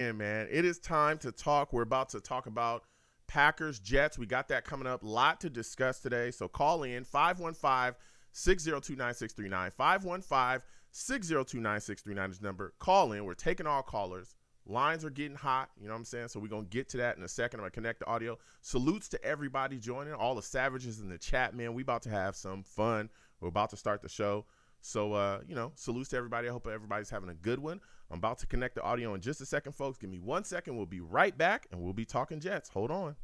Yeah, man. It is time to talk. We're about to talk about Packers, Jets. We got that coming up. Lot to discuss today. So call in 515-602-9639. 515-602-9639 is number. Call in. We're taking all callers. Lines are getting hot. You know what I'm saying? So we're going to get to that in a second. I'm going to connect the audio. Salutes to everybody joining. All the savages in the chat, man. We about to have some fun. We're about to start the show. So, salutes to everybody. I hope everybody's having a good one. I'm about to connect the audio in just a second, folks. Give me 1 second. We'll be right back, and we'll be talking Jets. Hold on.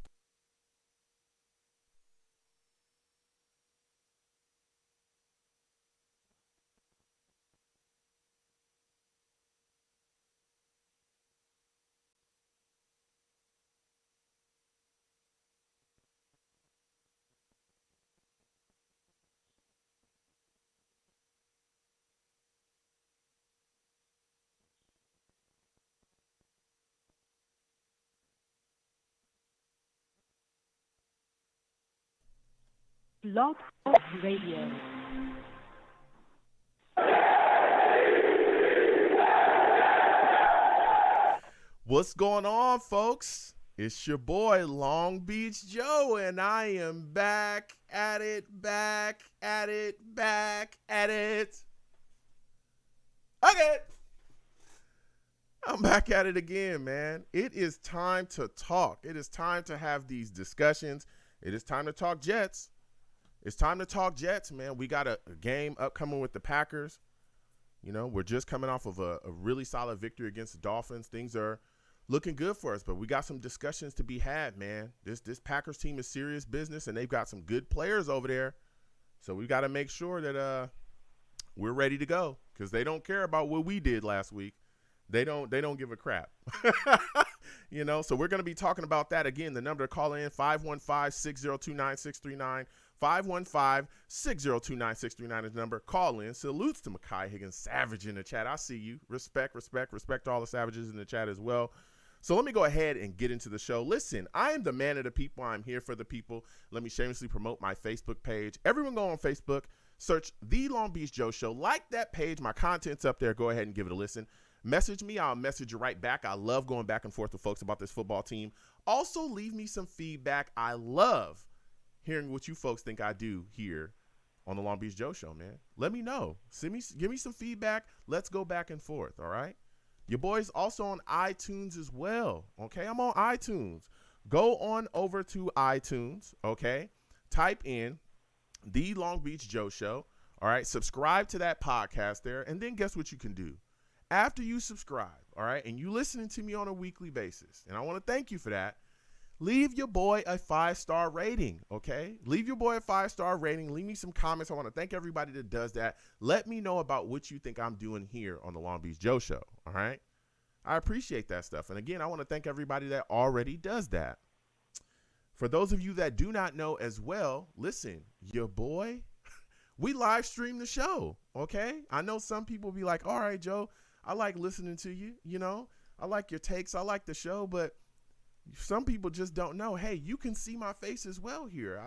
Blog Talk Radio. What's going on, folks? It's your boy, Long Beach Joe, and I am back at it. Okay. I'm back at it again, man. It is time to talk. It is time to have these discussions. It is time to talk Jets. It's time to talk Jets, man. We got a game upcoming with the Packers. You know, we're just coming off of a really solid victory against the Dolphins. Things are looking good for us, but we got some discussions to be had, man. This Packers team is serious business, and they've got some good players over there. So we got to make sure that we're ready to go, because they don't care about what we did last week. They don't give a crap. You know, so we're going to be talking about that again. The number to call in, 515-602-9639. 515-602-9639 is the number. Call in. Salutes to Mekhi Higgins, Savage in the chat. I see you. Respect to all the Savages in the chat as well. So let me go ahead and get into the show. Listen, I am the man of the people. I'm here for the people. Let me shamelessly promote my Facebook page. Everyone go on Facebook, search The Long Beach Joe Show. Like that page. My content's up there. Go ahead and give it a listen. Message me. I'll message you right back. I love going back and forth with folks about this football team. Also, leave me some feedback. I love hearing what you folks think I do here on the Long Beach Joe Show, man. Let me know. Give me some feedback. Let's go back and forth, all right? Your boy's also on iTunes as well, okay? I'm on iTunes. Go on over to iTunes, okay? Type in The Long Beach Joe Show, all right? Subscribe to that podcast there, and then guess what you can do? After you subscribe, all right, and you listening to me on a weekly basis, and I want to thank you for that, leave your boy a 5-star rating, okay? Leave your boy a 5-star rating. Leave me some comments. I want to thank everybody that does that. Let me know about what you think I'm doing here on the Long Beach Joe Show, all right? I appreciate that stuff. And again, I want to thank everybody that already does that. For those of you that do not know as well, listen, your boy, we live stream the show, okay? I know some people be like, all right, Joe, I like listening to you, you know? I like your takes. I like the show, but some people just don't know. Hey, you can see my face as well here.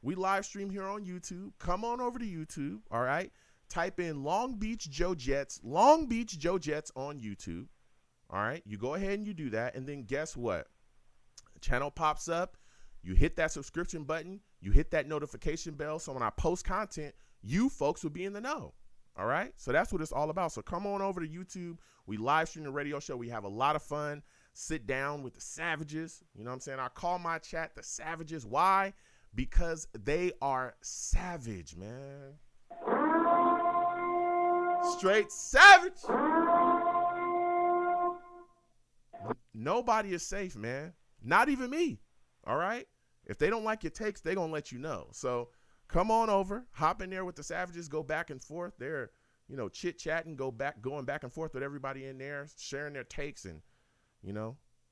We live stream here on YouTube. Come on over to YouTube, all right? Type in Long Beach Joe Jets on YouTube, all right? You go ahead and you do that, and then guess what? The channel pops up. You hit that subscription button. You hit that notification bell, so when I post content, you folks will be in the know, all right? So that's what it's all about. So come on over to YouTube. We live stream the radio show. We have a lot of fun. Sit down with the Savages. You know what I'm saying? I call my chat the Savages. Why? Because they are savage, man. Straight savage. Nobody is safe, man. Not even me. All right? If they don't like your takes, they're going to let you know. So come on over. Hop in there with the Savages. Go back and forth. They're, chit-chatting, going back and forth with everybody in there, sharing their takes and,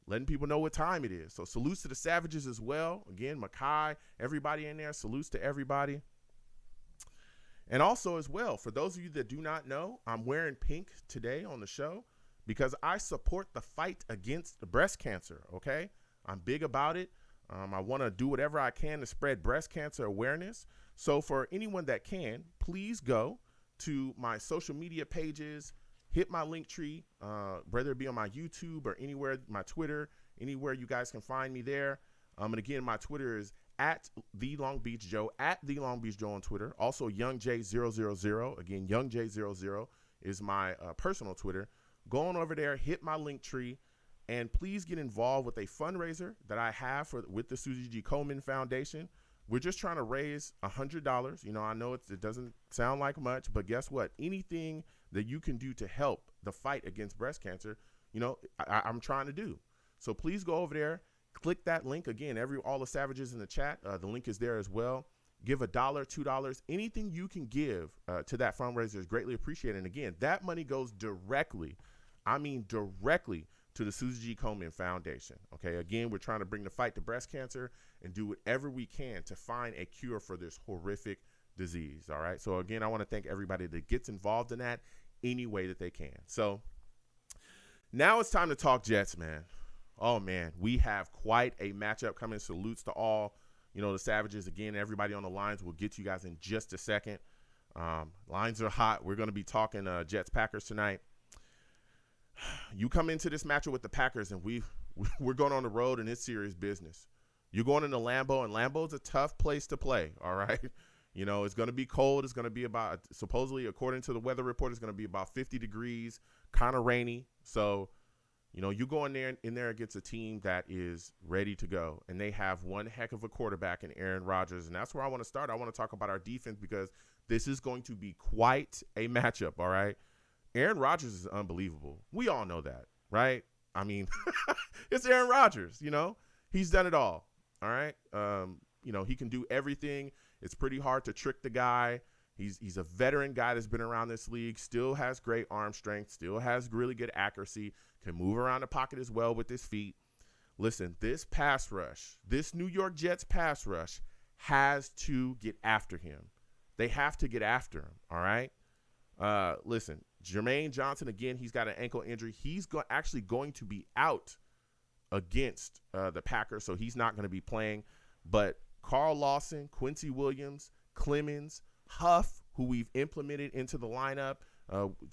letting people know what time it is. So salutes to the Savages as well. Again, Mekhi, everybody in there, salutes to everybody. And also as well, for those of you that do not know, I'm wearing pink today on the show because I support the fight against breast cancer, okay? I'm big about it. I want to do whatever I can to spread breast cancer awareness. So for anyone that can, please go to my social media pages, hit my link tree, whether it be on my YouTube or anywhere, my Twitter, anywhere you guys can find me there. And again, my Twitter is at the Long Beach Joe, at the Long Beach Joe on Twitter. Also, YoungJ000. Again, YoungJ00 is my personal Twitter. Go on over there, hit my link tree, and please get involved with a fundraiser that I have with the Susie G. Komen Foundation. We're just trying to raise $100. You know, I know it doesn't sound like much, but guess what? Anything that you can do to help the fight against breast cancer, you know, I'm trying to do. So please go over there, click that link. Again, all the savages in the chat, the link is there as well. Give $1, $2, anything you can give to that fundraiser is greatly appreciated. And again, that money goes directly, I mean directly, to the Susie G. Komen Foundation. Okay, again, we're trying to bring the fight to breast cancer and do whatever we can to find a cure for this horrific disease. All right, so again, I want to thank everybody that gets involved in that any way that they can. So now it's time to talk Jets, man. Oh man, we have quite a matchup coming. Salutes to all, you know, the Savages. Again, everybody on the lines. We'll get to you guys in just a second. Lines are hot. We're going to be talking Jets Packers tonight. You come into this matchup with the Packers, and we're going on the road, and it's serious business. You're going into Lambeau, and Lambeau's a tough place to play, all right? You know, it's going to be cold. It's going to be about, supposedly, according to the weather report, it's going to be about 50 degrees, kind of rainy. So, you know, you go in there against a team that is ready to go, and they have one heck of a quarterback in Aaron Rodgers, and that's where I want to start. I want to talk about our defense because this is going to be quite a matchup, all right? Aaron Rodgers is unbelievable. We all know that, right? I mean, it's Aaron Rodgers, you know. He's done it all, all right? You know, he can do everything. It's pretty hard to trick the guy. He's a veteran guy that's been around this league, still has great arm strength, still has really good accuracy, can move around the pocket as well with his feet. Listen, this pass rush, this New York Jets pass rush has to get after him. They have to get after him, all right? Listen, Jermaine Johnson, again, he's got an ankle injury. He's actually going to be out against the Packers, so he's not going to be playing. But Carl Lawson, Quincy Williams, Clemens, Huff, who we've implemented into the lineup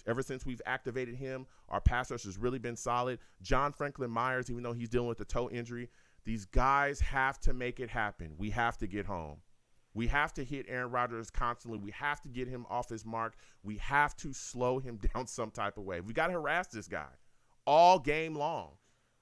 ever since we've activated him, our pass rush has really been solid. John Franklin Myers, even though he's dealing with a toe injury, these guys have to make it happen. We have to get home. We have to hit Aaron Rodgers constantly. We have to get him off his mark. We have to slow him down some type of way. We got to harass this guy all game long.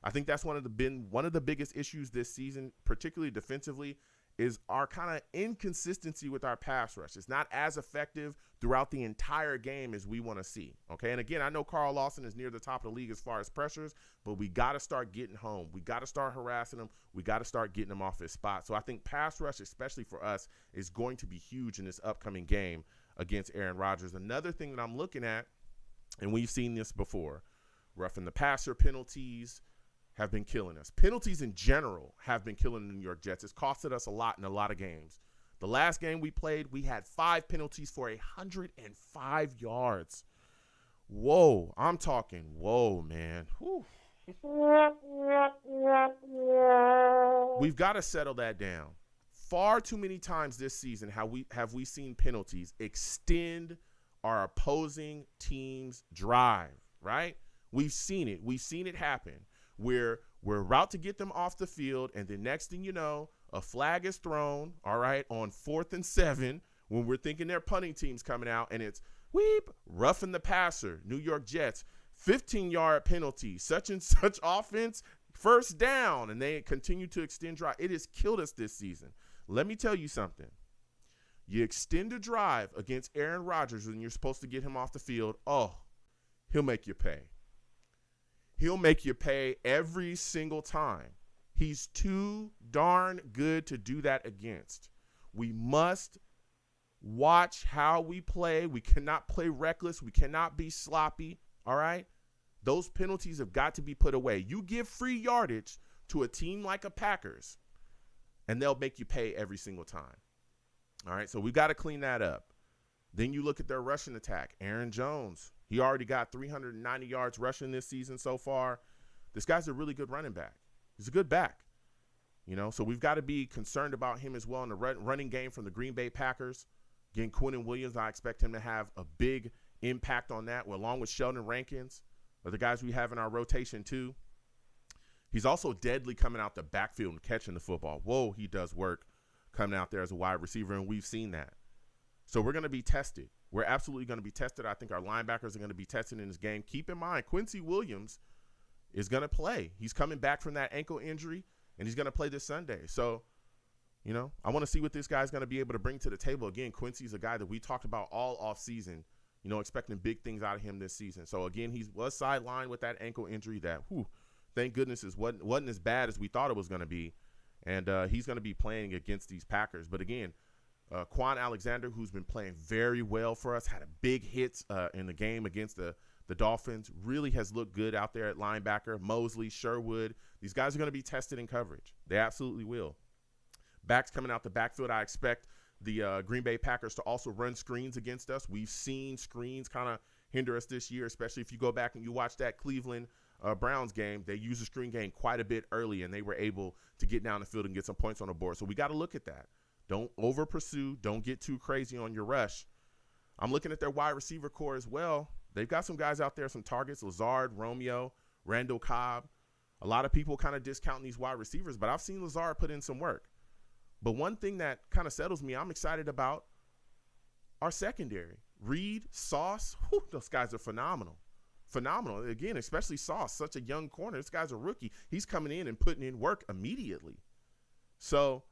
I think that's one of the biggest issues this season, particularly defensively, is our kind of inconsistency with our pass rush. It's not as effective throughout the entire game as we want to see. Okay, and again, I know Carl Lawson is near the top of the league as far as pressures, but we got to start getting home. We got to start harassing him. We got to start getting him off his spot. So I think pass rush, especially for us, is going to be huge in this upcoming game against Aaron Rodgers. Another thing that I'm looking at, and we've seen this before, roughing the passer penalties have been killing us. Penalties in general have been killing the New York Jets. It's costed us a lot in a lot of games. The last game we played, we had 5 penalties for 105 yards. Whoa, I'm talking whoa, man. Whew. We've got to settle that down. Far too many times this season have we seen penalties extend our opposing team's drive, right? We've seen it. We've seen it happen. We're about to get them off the field, and the next thing you know, a flag is thrown, all right, on 4th and 7 when we're thinking their punting team's coming out, and it's weep, roughing the passer, New York Jets, 15-yard penalty, such and such offense, first down, and they continue to extend drive. It has killed us this season. Let me tell you something. You extend a drive against Aaron Rodgers when you're supposed to get him off the field, oh, he'll make you pay. He'll make you pay every single time. He's too darn good to do that against. We must watch how we play. We cannot play reckless. We cannot be sloppy, all right? Those penalties have got to be put away. You give free yardage to a team like a Packers, and they'll make you pay every single time. All right, so we've got to clean that up. Then you look at their rushing attack. Aaron Jones, he already got 390 yards rushing this season so far. This guy's a really good running back. He's a good back, you know, so we've got to be concerned about him as well in the running game from the Green Bay Packers. Again, Quincy Williams, I expect him to have a big impact on that, well, along with Sheldon Rankins, are the guys we have in our rotation too. He's also deadly coming out the backfield and catching the football. Whoa, he does work coming out there as a wide receiver, and we've seen that. So we're going to be tested. We're absolutely going to be tested. I think our linebackers are going to be tested in this game. Keep in mind, Quincy Williams is going to play. He's coming back from that ankle injury, and he's going to play this Sunday. So, you know, I want to see what this guy's going to be able to bring to the table. Again, Quincy's a guy that we talked about all offseason, you know, expecting big things out of him this season. So, again, he was sidelined with that ankle injury that, thank goodness, wasn't as bad as we thought it was going to be. And he's going to be playing against these Packers. But, again, Quan Alexander, who's been playing very well for us, had a big hit in the game against the Dolphins, really has looked good out there at linebacker. Mosley, Sherwood, these guys are going to be tested in coverage. They absolutely will. Backs coming out the backfield, I expect the Green Bay Packers to also run screens against us. We've seen screens kind of hinder us this year, especially if you go back and you watch that Cleveland Browns game. They used the screen game quite a bit early, and they were able to get down the field and get some points on the board. So we got to look at that. Don't over pursue. Don't get too crazy on your rush. I'm looking at their wide receiver core as well. They've got some guys out there, some targets, Lazard, Romeo, Randall Cobb. A lot of people kind of discounting these wide receivers, but I've seen Lazard put in some work. But one thing that kind of settles me, I'm excited about our secondary. Reed, Sauce, those guys are phenomenal. Phenomenal. Again, especially Sauce, such a young corner. This guy's a rookie. He's coming in and putting in work immediately. So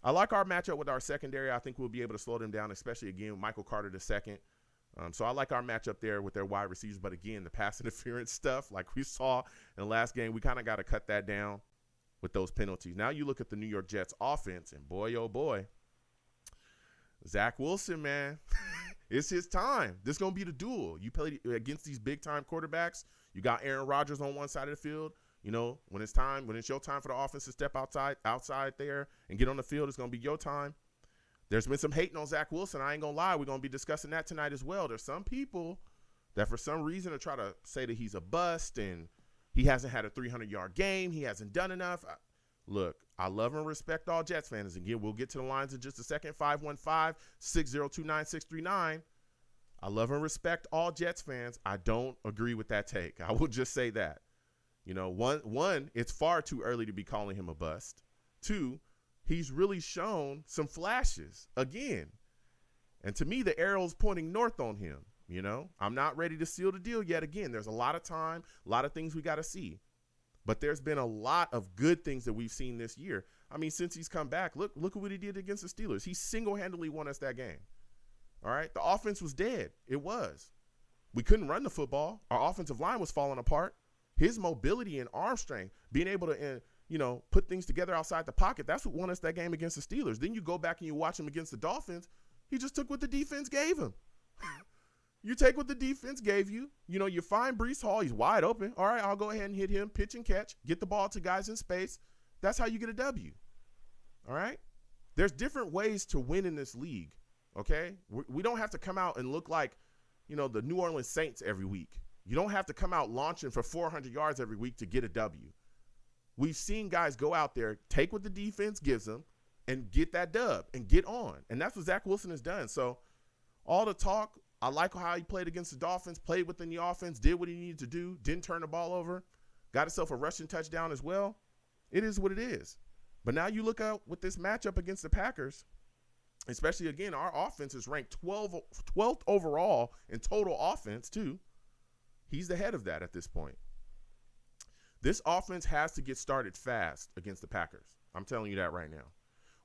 I like our matchup with our secondary. I think we'll be able to slow them down, especially, again, with Michael Carter II. So I like our matchup there with their wide receivers. But, again, the pass interference stuff, like we saw in the last game, we kind of got to cut that down with those penalties. Now you look at the New York Jets offense, and boy, oh, boy, Zach Wilson, man, it's his time. This is going to be the duel. You play against these big-time quarterbacks. You got Aaron Rodgers on one side of the field. You know, when it's your time for the offense to step outside there and get on the field, it's going to be your time. There's been some hating on Zach Wilson. I ain't going to lie. We're going to be discussing that tonight as well. There's some people that for some reason are trying to say that he's a bust and he hasn't had a 300-yard game. He hasn't done enough. Look, I love and respect all Jets fans. Again, we'll get to the lines in just a second. 515-602-9639. I love and respect all Jets fans. I don't agree with that take. I will just say that. You know, one, it's far too early to be calling him a bust. Two, he's really shown some flashes again. And to me, the arrow's pointing north on him. You know, I'm not ready to seal the deal yet. Again, there's a lot of time, a lot of things we got to see. But there's been a lot of good things that we've seen this year. I mean, since he's come back, look at what he did against the Steelers. He single-handedly won us that game. All right? The offense was dead. It was. We couldn't run the football. Our offensive line was falling apart. His mobility and arm strength, being able to, put things together outside the pocket, that's what won us that game against the Steelers. Then you go back and you watch him against the Dolphins. He just took what the defense gave him. You take what the defense gave you. You know, you find Breece Hall. He's wide open. All right, I'll go ahead and hit him, pitch and catch, get the ball to guys in space. That's how you get a W. All right? There's different ways to win in this league, okay? We don't have to come out and look like, the New Orleans Saints every week. You don't have to come out launching for 400 yards every week to get a W. We've seen guys go out there, take what the defense gives them, and get that dub and get on. And that's what Zach Wilson has done. So all the talk, I like how he played against the Dolphins, played within the offense, did what he needed to do, didn't turn the ball over, got himself a rushing touchdown as well. It is what it is. But now you look out with this matchup against the Packers, especially, again, our offense is ranked 12th overall in total offense, too. He's the head of that at this point. This offense has to get started fast against the Packers. I'm telling you that right now.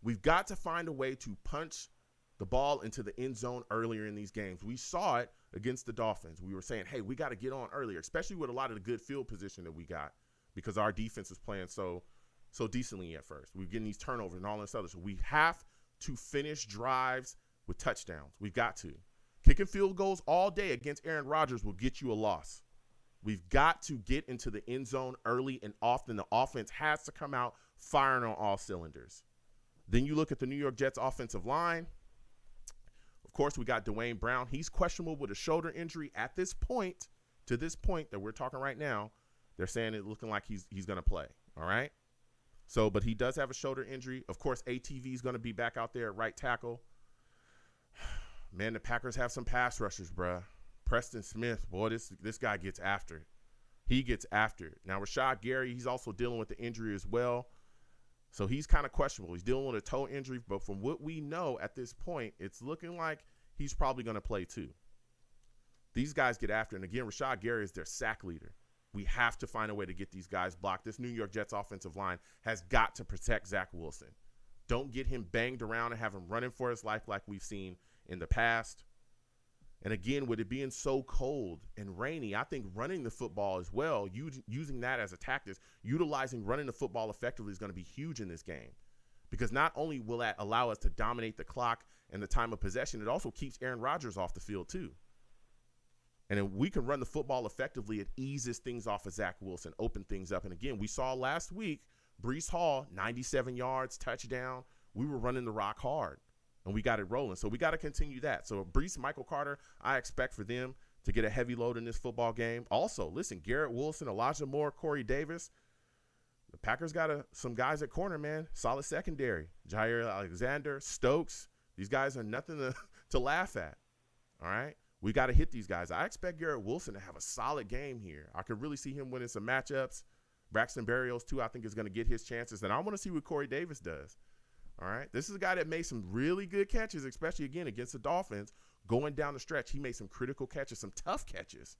We've got to find a way to punch the ball into the end zone earlier in these games. We saw it against the Dolphins. We were saying, hey, we got to get on earlier, especially with a lot of the good field position that we got because our defense was playing so decently at first. We're getting these turnovers and all this other. So we have to finish drives with touchdowns. We've got to. Kicking field goals all day against Aaron Rodgers will get you a loss. We've got to get into the end zone early and often. The offense has to come out firing on all cylinders. Then you look at the New York Jets offensive line. Of course, we got Dwayne Brown. He's questionable with a shoulder injury at this point. To this point that we're talking right now, they're saying it looking like he's going to play. All right. So, but he does have a shoulder injury. Of course, ATV is going to be back out there at right tackle. Man, the Packers have some pass rushers, bruh. Preston Smith, boy, this guy gets after it. He gets after it. Now, Rashad Gary, he's also dealing with the injury as well. So he's kind of questionable. He's dealing with a toe injury, but from what we know at this point, it's looking like he's probably going to play too. These guys get after it. And again, Rashad Gary is their sack leader. We have to find a way to get these guys blocked. This New York Jets offensive line has got to protect Zach Wilson. Don't get him banged around and have him running for his life like we've seen in the past. And again, with it being so cold and rainy, I think running the football as well, using that as a tactic, utilizing running the football effectively is going to be huge in this game. Because not only will that allow us to dominate the clock and the time of possession, it also keeps Aaron Rodgers off the field too. And if we can run the football effectively, it eases things off of Zach Wilson, open things up. And again, we saw last week, Breece Hall, 97 yards, touchdown. We were running the rock hard. And we got it rolling. So we got to continue that. So Breece, Michael Carter, I expect for them to get a heavy load in this football game. Also, listen, Garrett Wilson, Elijah Moore, Corey Davis. The Packers got some guys at corner, man. Solid secondary. Jair Alexander, Stokes. These guys are nothing to laugh at. All right? We got to hit these guys. I expect Garrett Wilson to have a solid game here. I could really see him winning some matchups. Braxton Berrios, too, I think is going to get his chances. And I want to see what Corey Davis does. All right. This is a guy that made some really good catches, especially, again, against the Dolphins. Going down the stretch, he made some critical catches, some tough catches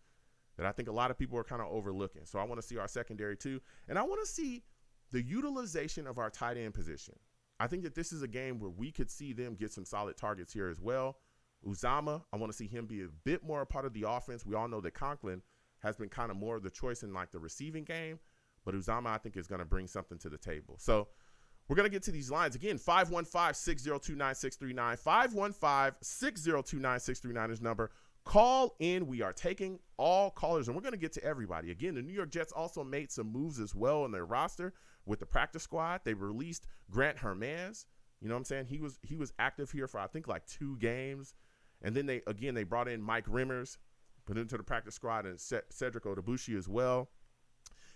that I think a lot of people are kind of overlooking. So I want to see our secondary, too. And I want to see the utilization of our tight end position. I think that this is a game where we could see them get some solid targets here as well. Uzama, I want to see him be a bit more a part of the offense. We all know that Conklin has been kind of more of the choice in, like, the receiving game. But Uzama, I think, is going to bring something to the table. So we're going to get to these lines. Again, 515-602-9639. 515-602-9639 is number. Call in. We are taking all callers, and we're going to get to everybody. Again, the New York Jets also made some moves as well in their roster with the practice squad. They released Grant Hermanz. You know what I'm saying? He was active here for, I think, like 2 games. And then they brought in Mike Rimmers, put into the practice squad, and Cedric Odebushi as well.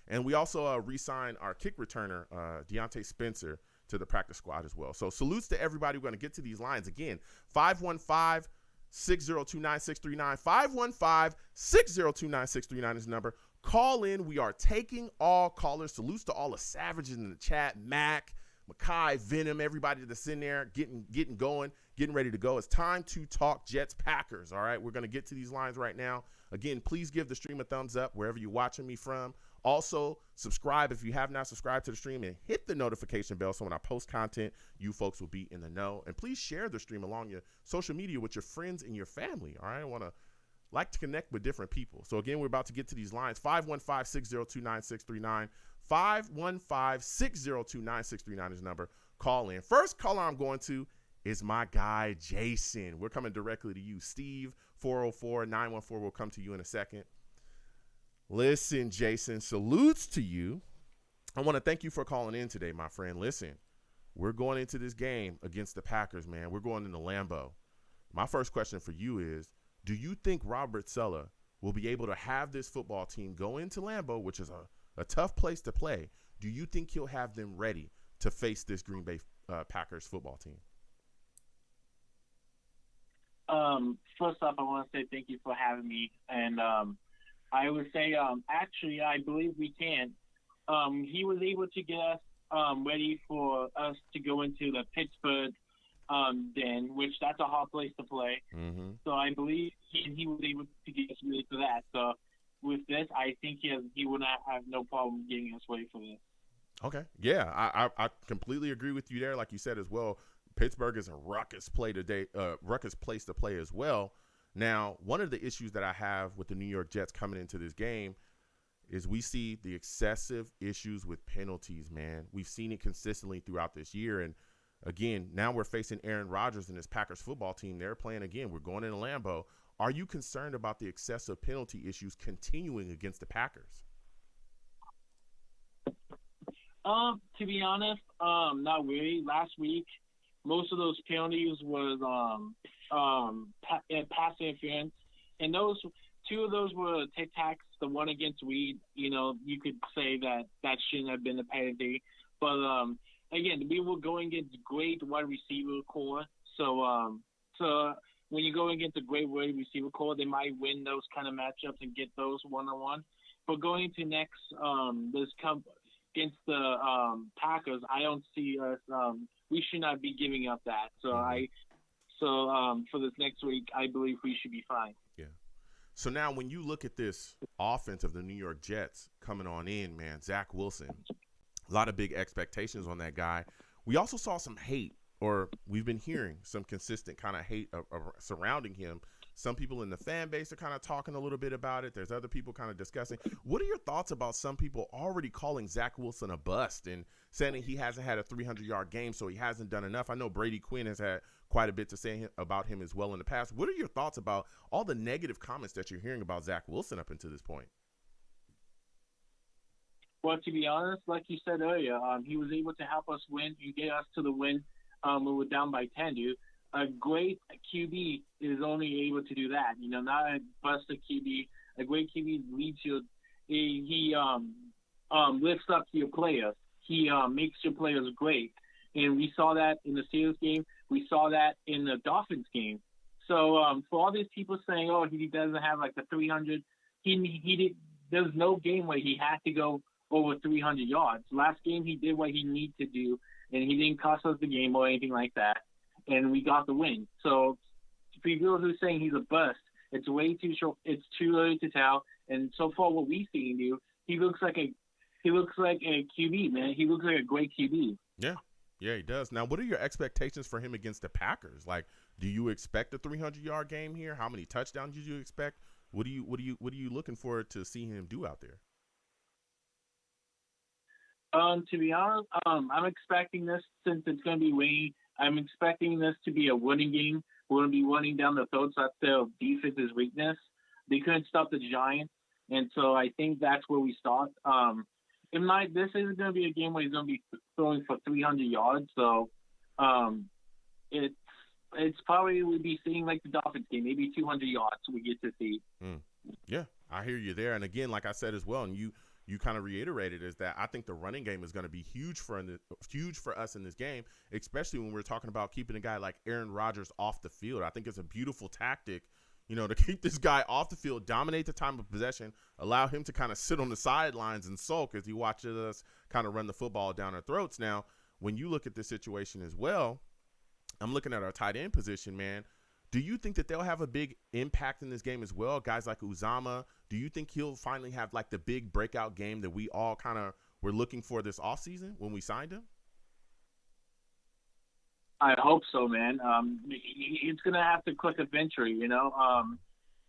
And we also re-signed our kick returner, Deontay Spencer, to the practice squad as well. So salutes to everybody. We're going to get to these lines. Again, 515-602-9639. 515-602-9639 is the number. Call in. We are taking all callers. Salutes to all the savages in the chat. Mac, Makai, Venom, everybody that's in there getting going, getting ready to go. It's time to talk Jets Packers. All right, we're going to get to these lines right now. Again, please give the stream a thumbs up wherever you're watching me from. Also, subscribe if you have not subscribed to the stream, and hit the notification bell so when I post content, you folks will be in the know. And please share the stream along your social media with your friends and your family. All right, I want to to connect with different people. So again, we're about to get to these lines. 515-602-9639. 515-602-9639 is the number. Call in. First caller I'm going to is my guy Jason. We're coming directly to you. Steve 404-914 will come to you in a second. Listen, Jason, salutes to you. I want to thank you for calling in today, my friend. Listen, we're going into this game against the Packers, man. We're going into Lambeau. My first question for you is, do you think Robert Saleh will be able to have this football team go into Lambeau, which is a tough place to play? Do you think he'll have them ready to face this Green Bay Packers football team? First off, I want to say thank you for having me. And I would say, actually, I believe we can. He was able to get us ready for us to go into the Pittsburgh den, which that's a hard place to play. Mm-hmm. So I believe he was able to get us ready for that. So with this, I think he will not have no problem getting us ready for this. Okay. Yeah, I completely agree with you there. Like you said as well, Pittsburgh is a ruckus place to play as well. Now, one of the issues that I have with the New York Jets coming into this game is we see the excessive issues with penalties, man. We've seen it consistently throughout this year. And again, now we're facing Aaron Rodgers and his Packers football team. They're playing again. We're going into Lambeau. Are you concerned about the excessive penalty issues continuing against the Packers? To be honest, not really. Last week, most of those penalties was pass interference, and those 2 of those were tic-tacs. The one against Reed, you could say that shouldn't have been a penalty. But again, we were going against great wide receiver core, so when you go against a great wide receiver core, they might win those kind of matchups and get those one-on-one. But going into next against the Packers, I don't see us. We should not be giving up that. So for this next week, I believe we should be fine. Yeah. So now when you look at this offense of the New York Jets coming on in, man, Zach Wilson, a lot of big expectations on that guy. We also saw some hate, or we've been hearing some consistent kind of hate surrounding him. Some people in the fan base are kind of talking a little bit about it. There's other people kind of discussing. What are your thoughts about some people already calling Zach Wilson a bust and saying that he hasn't had a 300-yard game, so he hasn't done enough? I know Brady Quinn has had quite a bit to say about him as well in the past. What are your thoughts about all the negative comments that you're hearing about Zach Wilson up until this point? Well, to be honest, like you said earlier, he was able to help us win. He get us to the win. We were down by 10, dude. A great QB is only able to do that. You know, not a busted QB. A great QB leads you. He lifts up your players. He makes your players great. And we saw that in the Steelers game. We saw that in the Dolphins game. So for all these people saying, oh, he doesn't have like the 300, he did. There's no game where he had to go over 300 yards. Last game he did what he needed to do, and he didn't cost us the game or anything like that. And we got the win. So people who's saying he's a bust, it's way too short. It's too early to tell. And so far, what we've seen, dude, he looks like a QB, man. He looks like a great QB. Yeah, he does. Now, what are your expectations for him against the Packers? Like, do you expect a 300-yard game here? How many touchdowns did you expect? What are you looking for to see him do out there? To be honest, I'm expecting this since it's going to be winning. I'm expecting this to be a winning game. We're going to be running down the throats. That's their defense's weakness. They couldn't stop the Giants, and so I think that's where we start. This is going to be a game where he's going to be throwing for 300 yards. So it's probably we'll be seeing like the Dolphins game, maybe 200 yards we get to see. Yeah, I hear you there. And again, like I said as well, and you kind of reiterated, is that I think the running game is going to be huge for us in this game, especially when we're talking about keeping a guy like Aaron Rodgers off the field. I think it's a beautiful tactic, to keep this guy off the field, dominate the time of possession, allow him to kind of sit on the sidelines and sulk as he watches us kind of run the football down our throats. Now, when you look at this situation as well, I'm looking at our tight end position, man. Do you think that they'll have a big impact in this game as well? Guys like Uzama, do you think he'll finally have like the big breakout game that we all kind of were looking for this offseason when we signed him? I hope so, man. It's going to have to click eventually,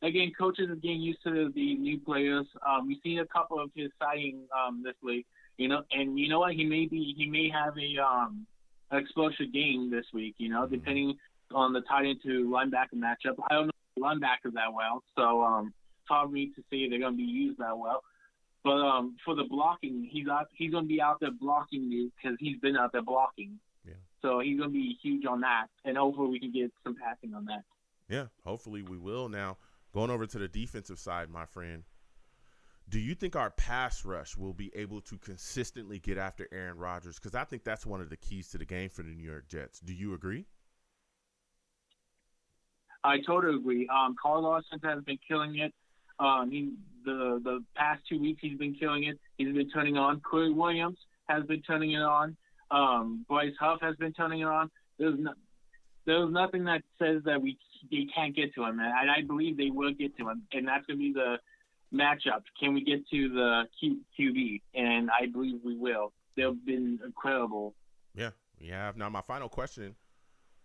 Again, coaches are getting used to the new players. We've seen a couple of his signing this week, and you know what? He may have a explosive game this week, depending on the tight end to linebacker matchup. I don't know linebackers that well, so it's hard for me to say if they're going to be used that well. But for the blocking, he's going to be out there blocking you because he's been out there blocking. Yeah. So he's going to be huge on that, and hopefully we can get some passing on that. Yeah, hopefully we will. Now, going over to the defensive side, my friend, do you think our pass rush will be able to consistently get after Aaron Rodgers? Because I think that's one of the keys to the game for the New York Jets. Do you agree? I totally agree. Carl Lawson has been killing it. The past 2 weeks he's been killing it. He's been turning on. Quincy Williams has been turning it on. Bryce Huff has been turning it on. There's nothing that says that they can't get to him, and I believe they will get to him, and that's going to be the matchup. Can we get to the QB? And I believe we will. They've been incredible. Yeah, we have. Now, my final question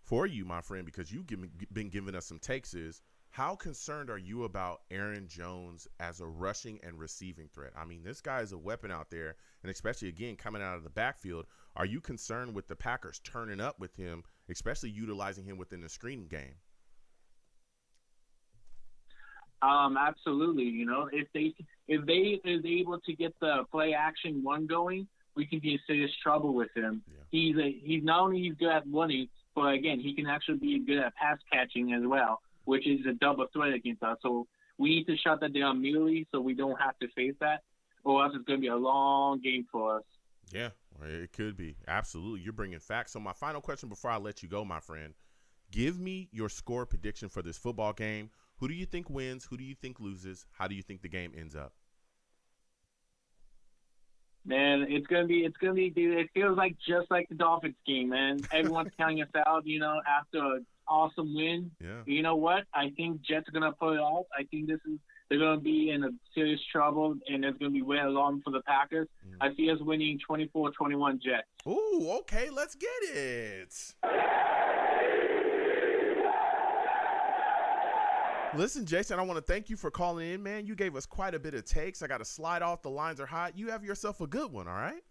for you, my friend, because you've been giving us some takes, is how concerned are you about Aaron Jones as a rushing and receiving threat? I mean, this guy is a weapon out there, and especially, again, coming out of the backfield. Are you concerned with the Packers turning up with him, especially utilizing him within the screening game? Absolutely. If they is able to get the play action one going, we can be in serious trouble with him. Yeah. He's not only he's good at running, but again, he can actually be good at pass catching as well, which is a double threat against us. So we need to shut that down immediately so we don't have to face that, or else it's going to be a long game for us. Yeah, it could be. Absolutely. You're bringing facts. So my final question before I let you go, my friend, Give me your score prediction for this football game. Who do you think wins? Who do you think loses? How do you think the game ends up? Man, it's gonna be, dude. It feels like just like the Dolphins game, man. Everyone's counting us out, after an awesome win. Yeah. You know what? I think Jets are gonna pull it off. I think they're gonna be in a serious trouble, and it's gonna be way along for the Packers. I see us winning 24-21 Jets. Ooh, okay, let's get it. Listen, Jason, I want to thank you for calling in, man. You gave us quite a bit of takes. I got to slide off. The lines are hot. You have yourself a good one, all right?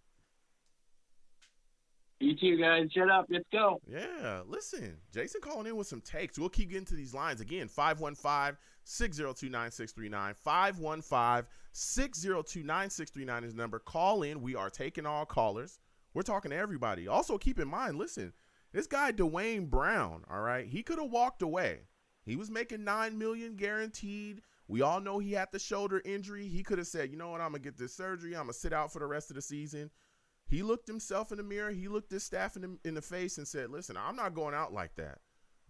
You too, guys. Shut up. Let's go. Yeah, listen, Jason calling in with some takes. We'll keep getting to these lines. Again, 515-602-9639. 515-602-9639 is the number. Call in. We are taking all callers. We're talking to everybody. Also, keep in mind, listen, this guy, Dwayne Brown, all right, he could have walked away. He was making $9 million guaranteed. We all know he had the shoulder injury. He could have said, you know what, I'm going to get this surgery. I'm going to sit out for the rest of the season. He looked himself in the mirror. He looked his staff in the face and said, listen, I'm not going out like that.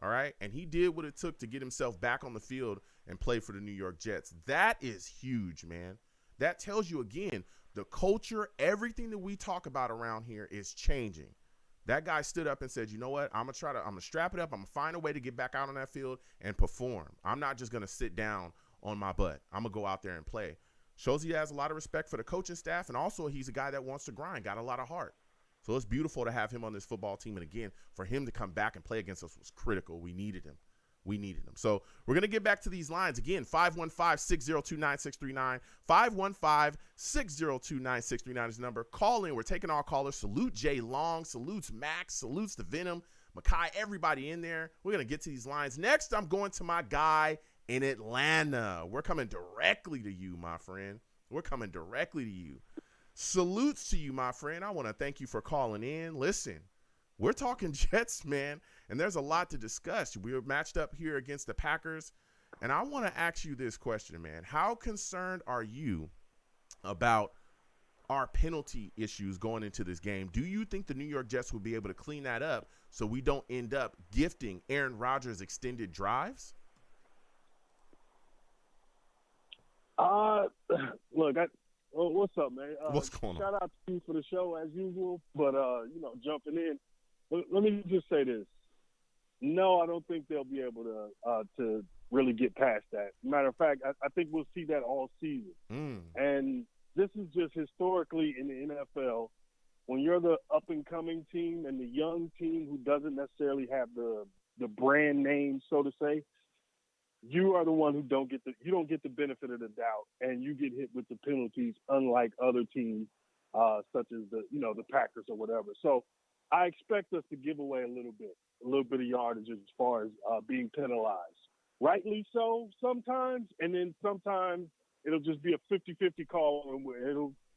All right. And he did what it took to get himself back on the field and play for the New York Jets. That is huge, man. That tells you, again, the culture, everything that we talk about around here is changing. That guy stood up and said, you know what, I'm going to strap it up. I'm going to find a way to get back out on that field and perform. I'm not just going to sit down on my butt. I'm going to go out there and play. Shows he has a lot of respect for the coaching staff, and also he's a guy that wants to grind, got a lot of heart. So it's beautiful to have him on this football team. And, again, for him to come back and play against us was critical. We needed him. So we're going to get back to these lines. Again, 515-602-9639. 515-602-9639 is the number. Call in. We're taking all callers. Salute Jay Long. Salutes Max. Salutes the Venom. Makai, everybody in there. We're going to get to these lines. Next, I'm going to my guy in Atlanta. We're coming directly to you, my friend. We're coming directly to you. Salutes to you, my friend. I want to thank you for calling in. Listen, we're talking Jets, man, and there's a lot to discuss. We're matched up here against the Packers, and I want to ask you this question, man. How concerned are you about our penalty issues going into this game? Do you think the New York Jets will be able to clean that up so we don't end up gifting Aaron Rodgers extended drives? Look, what's up, man? What's going on? Shout out to you for the show as usual, but jumping in. Let me just say this. No, I don't think they'll be able to really get past that. Matter of fact, I think we'll see that all season. And this is just historically in the NFL, when you're the up-and-coming team and the young team who doesn't necessarily have the brand name, so to say, you are the one who don't get the benefit of the doubt, and you get hit with the penalties, unlike other teams such as the Packers or whatever. So I expect us to give away a little bit of yardage as far as being penalized. Rightly so sometimes, and then sometimes it'll just be a 50-50 call, and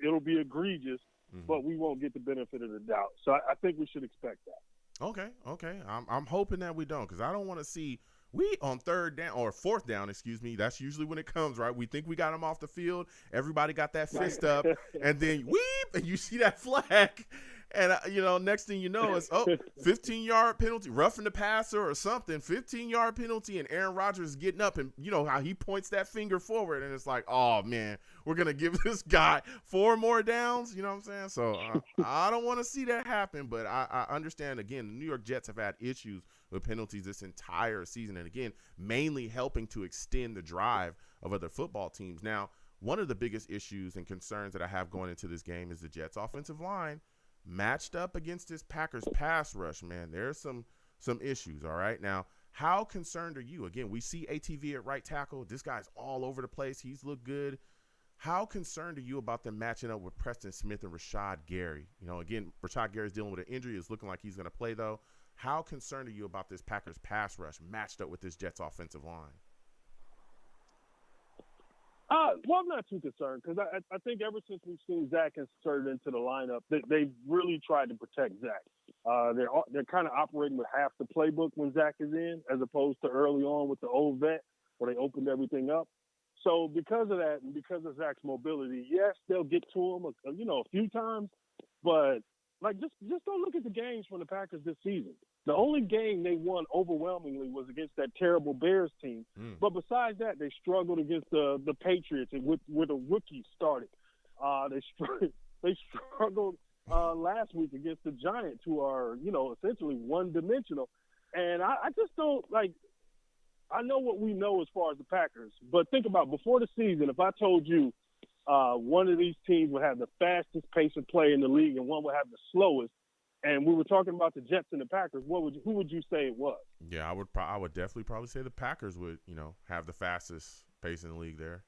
it'll be egregious, but we won't get the benefit of the doubt. So I think we should expect that. Okay. I'm hoping that we don't, because I don't want to see we on third down or fourth down, that's usually when it comes, right? We think we got them off the field. Everybody got that fist up, and then weep, and you see that flag. And, next thing you know, it's, 15-yard penalty, roughing the passer or something, 15-yard penalty, and Aaron Rodgers is getting up, and you know how he points that finger forward, and it's like, oh, man, we're going to give this guy 4 more downs, you know what I'm saying? So I don't want to see that happen, but I understand, again, the New York Jets have had issues with penalties this entire season, and, again, mainly helping to extend the drive of other football teams. Now, one of the biggest issues and concerns that I have going into this game is the Jets' offensive line matched up against this Packers pass rush, man. There's some issues, all right? Now, how concerned are you? Again, we see ATV at right tackle. This guy's all over the place. He's looked good. How concerned are you about them matching up with Preston Smith and Rashad Gary? Again, Rashad Gary's dealing with an injury. It's looking like he's going to play, though. How concerned are you about this Packers pass rush matched up with this Jets offensive line? Well, I'm not too concerned, because I think ever since we've seen Zach inserted into the lineup, they've really tried to protect Zach. They're kind of operating with half the playbook when Zach is in, as opposed to early on with the old vet where they opened everything up. So because of that, and because of Zach's mobility, yes, they'll get to him, a few times, but Like, just don't look at the games from the Packers this season. The only game they won overwhelmingly was against that terrible Bears team. But besides that, they struggled against the Patriots and with a rookie starting. They struggled last week against the Giants, who are, essentially one-dimensional. And I just don't, I know what we know as far as the Packers, but think about before the season, if I told you one of these teams would have the fastest pace of play in the league and one would have the slowest, and we were talking about the Jets and the Packers, who would you say it was? Yeah, I would definitely probably say the Packers would, have the fastest pace in the league there.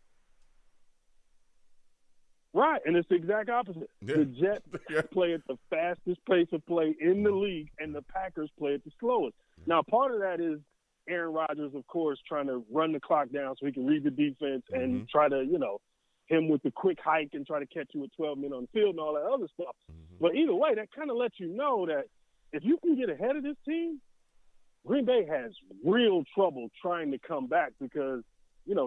Right, and it's the exact opposite. Yeah. The Jets play at the fastest pace of play in the league, and the Packers play at the slowest. Now, part of that is Aaron Rodgers, of course, trying to run the clock down so he can read the defense and try to, him with the quick hike and try to catch you with 12 men on the field and all that other stuff. But either way, that kind of lets you know that if you can get ahead of this team, Green Bay has real trouble trying to come back because,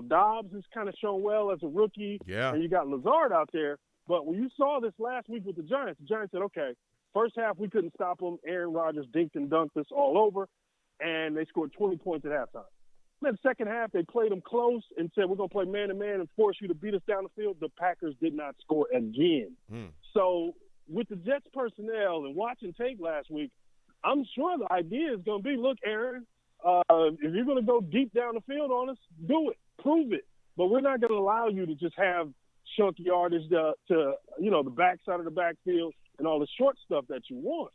Dobbs has kind of shown well as a rookie. Yeah. And you got Lazard out there. But when you saw this last week with the Giants said, okay, first half we couldn't stop them. Aaron Rodgers dinked and dunked us all over, and they scored 20 points at halftime. Then the second half, they played them close and said, we're going to play man-to-man and force you to beat us down the field. The Packers did not score again. So with the Jets personnel and watching tape last week, I'm sure the idea is going to be, look, Aaron, if you're going to go deep down the field on us, do it. Prove it. But we're not going to allow you to just have chunky yardage to the backside of the backfield and all the short stuff that you want.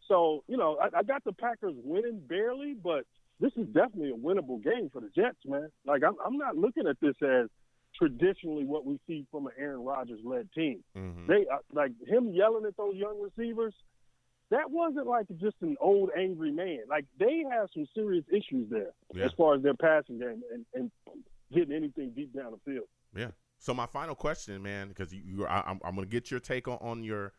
So, I got the Packers winning barely, but this is definitely a winnable game for the Jets, man. Like, I'm not looking at this as traditionally what we see from an Aaron Rodgers-led team. They like him yelling at those young receivers. That wasn't like just an old angry man. Like, they have some serious issues there as far as their passing game and getting anything deep down the field. Yeah. So my final question, man, because I'm going to get your take on your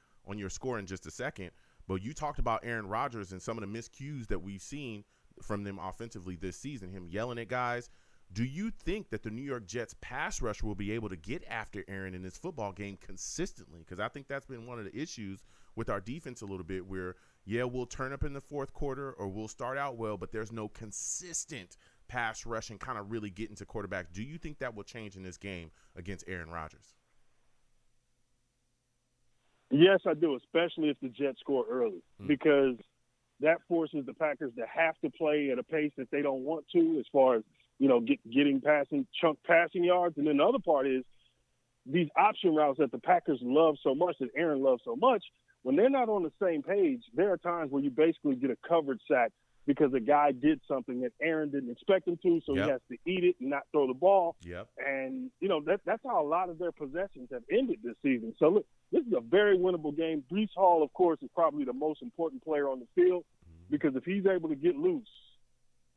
score in just a second. But you talked about Aaron Rodgers and some of the miscues that we've seen from them offensively this season, him yelling at guys. Do you think that the New York Jets pass rush will be able to get after Aaron in this football game consistently? Because I think that's been one of the issues with our defense a little bit where, we'll turn up in the fourth quarter or we'll start out well, but there's no consistent pass rush and kind of really getting to quarterback. Do you think that will change in this game against Aaron Rodgers? Yes, I do, especially if the Jets score early, because that forces the Packers to have to play at a pace that they don't want to as far as, getting chunk passing yards. And then the other part is these option routes that the Packers love so much, that Aaron loves so much, when they're not on the same page, there are times where you basically get a covered sack because a guy did something that Aaron didn't expect him to, so he has to eat it and not throw the ball. And, that's how a lot of their possessions have ended this season. So, look, this is a very winnable game. Breece Hall, of course, is probably the most important player on the field because if he's able to get loose,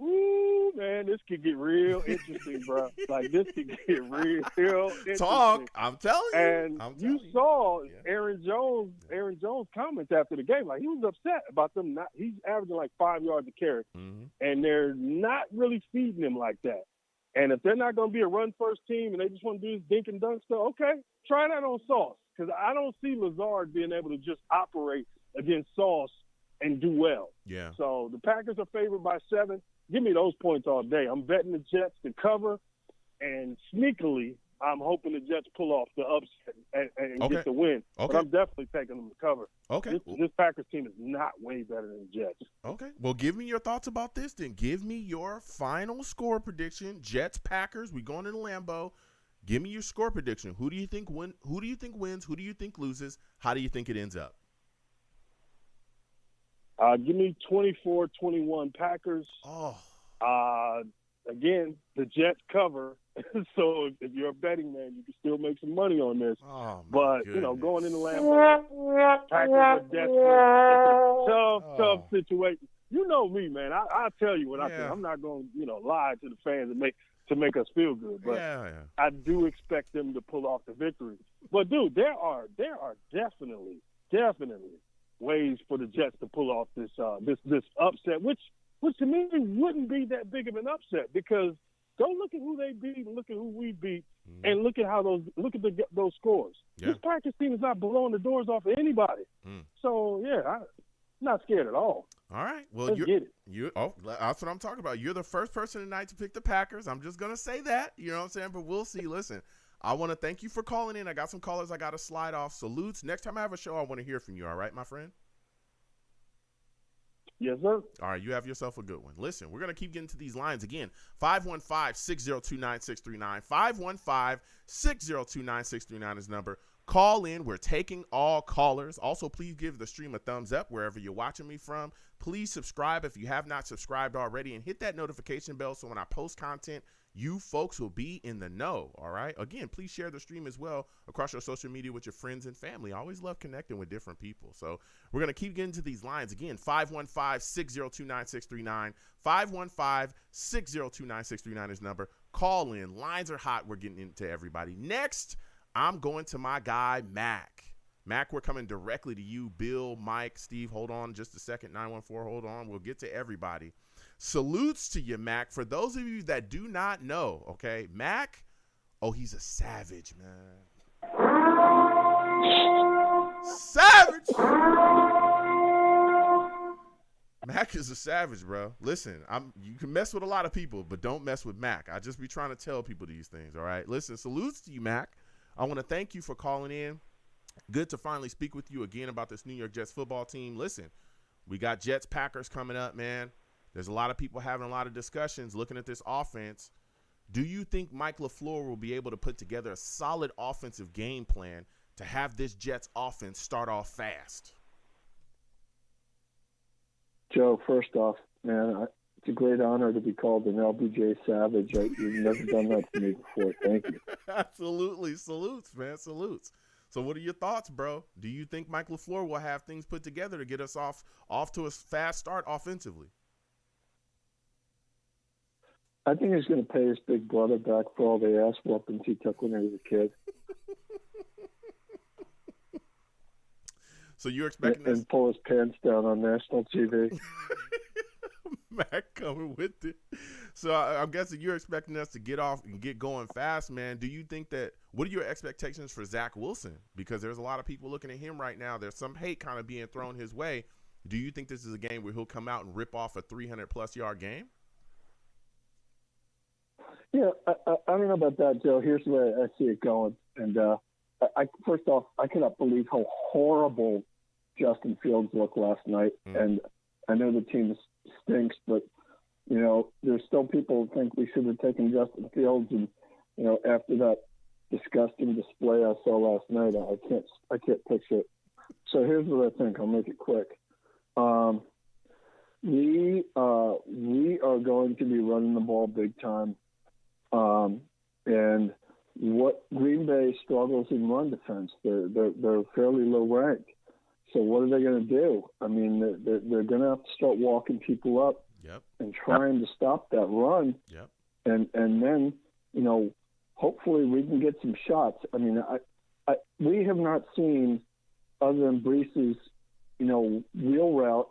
ooh, man, this could get real interesting, bro. Like, this could get real interesting. Talk, I'm telling you. And you saw Aaron Jones' comments after the game. Like, he was upset about them not – he's averaging like 5 yards a carry, and they're not really feeding him like that. And if they're not going to be a run-first team and they just want to do this dink and dunk stuff, okay, try that on Sauce, because I don't see Lazard being able to just operate against Sauce and do well. Yeah. So the Packers are favored by 7. Give me those points all day. I'm betting the Jets to cover, and sneakily, I'm hoping the Jets pull off the upset and get the win. But I'm definitely taking them to cover. This Packers team is not way better than the Jets. Okay. Well, give me your thoughts about this then. Give me your final score prediction. Jets, Packers. We going into Lambeau. Give me your score prediction. Who do you think wins? Who do you think loses? How do you think it ends up? Give me 24-21 Packers. Again, the Jets cover. So if you're a betting man, you can still make some money on this. But, going into Lambeau, Packers are desperate. It's a tough situation. You know me, man. I'll tell you what I think. I'm not going to, lie to the fans to make us feel good. But I do expect them to pull off the victory. But, dude, there are definitely ways for the Jets to pull off this upset, which to me wouldn't be that big of an upset because go look at who they beat and look at who we beat. And look at those scores. Yeah. This Packers team is not blowing the doors off of anybody. So yeah, I'm not scared at all. All right. Well, Let's get it. That's what I'm talking about. You're the first person tonight to pick the Packers. I'm just gonna say that. You know what I'm saying? But we'll see. Listen, I want to thank you for calling in. I got some callers I got to slide off. Salutes. Next time I have a show, I want to hear from you. All right, my friend? Yes, sir. All right, you have yourself a good one. Listen, we're going to keep getting to these lines again. 515-602-9639. 515-602-9639 is the number. Call in. We're taking all callers. Also, please give the stream a thumbs up wherever you're watching me from. Please subscribe if you have not subscribed already, and hit that notification bell so when I post content, you folks will be in the know, all right? Again, please share the stream as well across your social media with your friends and family. I always love connecting with different people. So we're going to keep getting to these lines. Again, 515-602-9639. 515-602-9639 is the number. Call in. Lines are hot. We're getting into everybody. Next, I'm going to my guy, Mac. Mac, we're coming directly to you. Bill, Mike, Steve, hold on just a second. 914, hold on. We'll get to everybody. Salutes to you, Mac. For those of you that do not know, okay, Mac, he's a savage, man. Savage! Mac is a savage, bro. Listen, you can mess with a lot of people, but don't mess with Mac. I just be trying to tell people these things, all right? Listen, salutes to you, Mac. I want to thank you for calling in. Good to finally speak with you again about this New York Jets football team. Listen, we got Jets Packers coming up, man. There's a lot of people having a lot of discussions looking at this offense. Do you think Mike LaFleur will be able to put together a solid offensive game plan to have this Jets offense start off fast? Joe, first off, man, it's a great honor to be called an LBJ Savage. You've never done that to me before. Thank you. Absolutely. Salutes, man. Salutes. So what are your thoughts, bro? Do you think Mike LaFleur will have things put together to get us off to a fast start offensively? I think he's going to pay his big brother back for all the ass whoopings he took when he was a kid. So you're expecting this? And pull his pants down on national TV. Mac coming with it. So I'm guessing you're expecting us to get off and get going fast, man. Do you think what are your expectations for Zach Wilson? Because there's a lot of people looking at him right now. There's some hate kind of being thrown his way. Do you think this is a game where he'll come out and rip off a 300-plus yard game? Yeah, I don't know about that, Joe. Here's the way I see it going. And first off, I cannot believe how horrible Justin Fields looked last night. And I know the team stinks, but, you know, there's still people who think we should have taken Justin Fields. And, you know, after that disgusting display I saw last night, I can't picture it. So here's what I think. I'll make it quick. We are going to be running the ball big time. And what Green Bay struggles in run defense, they're fairly low ranked. So what are they going to do? I mean, they're going to have to start walking people up and trying to stop that run. And then, you know, hopefully we can get some shots. I mean, we have not seen, other than Brees's, you know, wheel route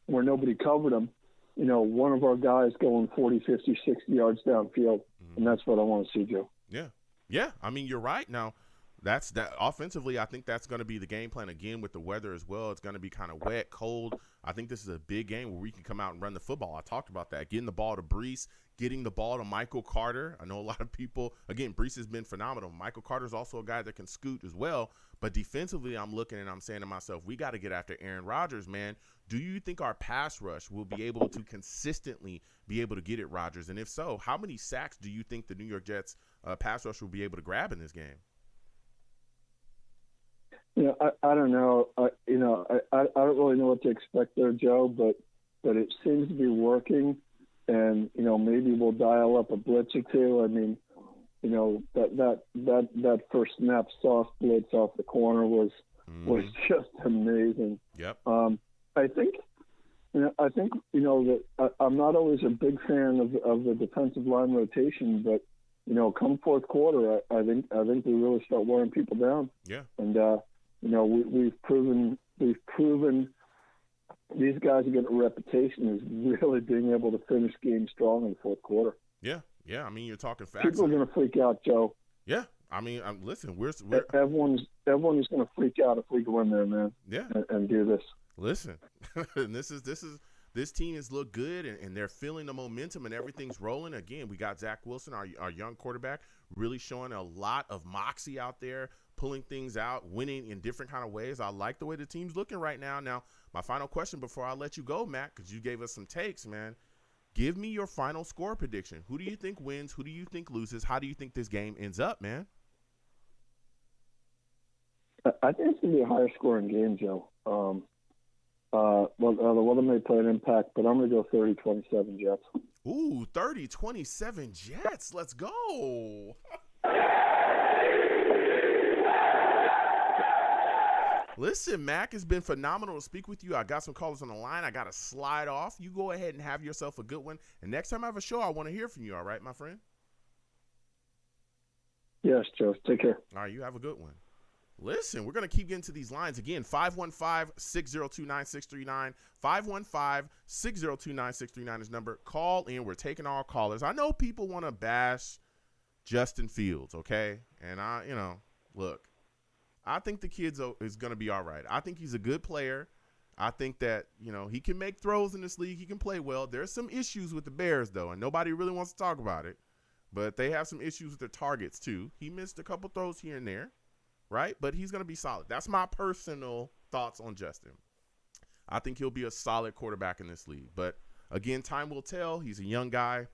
where nobody covered him, you know, one of our guys going 40, 50, 60 yards downfield. And that's what I want to see, Joe. Yeah. I mean, you're right. Now, that's that offensively. I think that's going to be the game plan again with the weather as well. It's going to be kind of wet, cold. I think this is a big game where we can come out and run the football. I talked about that. Getting the ball to Brees, getting the ball to Michael Carter. I know a lot of people, again, Brees has been phenomenal. Michael Carter's also a guy that can scoot as well. But defensively, I'm looking and I'm saying to myself, we got to get after Aaron Rodgers, man. Do you think our pass rush will be able to consistently be able to get at Rodgers? And if so, how many sacks do you think the New York Jets pass rush will be able to grab in this game? You know, I don't know. I don't really know what to expect there, Joe, but it seems to be working. And, you know, maybe we'll dial up a blitz or two. I mean, you know, that first snap soft blitz off the corner was just amazing. I think that I'm not always a big fan of the defensive line rotation, but, you know, come fourth quarter, I think we really start wearing people down. And you know, we've proven these guys are getting a reputation as really being able to finish games strong in the fourth quarter. Yeah. I mean, you're talking facts. People are going to freak out, Joe. Yeah. I mean, listen, we're everyone's going to freak out if we go in there, man. Yeah. And do this. Listen, and this team has looked good, and they're feeling the momentum, and everything's rolling. Again, we got Zach Wilson, our young quarterback, really showing a lot of moxie out there, pulling things out, winning in different kind of ways. I like the way the team's looking right now. Now, my final question before I let you go, Matt, because you gave us some takes, man. Give me your final score prediction. Who do you think wins? Who do you think loses? How do you think this game ends up, man? I think it's going to be a higher scoring game, Joe. Well, the weather may play an impact, but I'm going to go 30-27 Jets. Ooh, 30-27 Jets. Let's go. Listen, Mac, it's been phenomenal to speak with you. I got some callers on the line. I got to slide off. You go ahead and have yourself a good one. And next time I have a show, I want to hear from you. All right, my friend? Yes, Joe. Take care. All right, you have a good one. Listen, we're going to keep getting to these lines. Again, 515-602-9639. 515-602-9639 is number. Call in. We're taking all callers. I know people want to bash Justin Fields, okay? And look, I think the kid is going to be all right. I think he's a good player. I think that, he can make throws in this league. He can play well. There's some issues with the Bears, though, and nobody really wants to talk about it. But they have some issues with their targets, too. He missed a couple throws here and there. Right? But he's going to be solid. That's my personal thoughts on Justin. I think he'll be a solid quarterback in this league. But, again, time will tell. He's a young guy.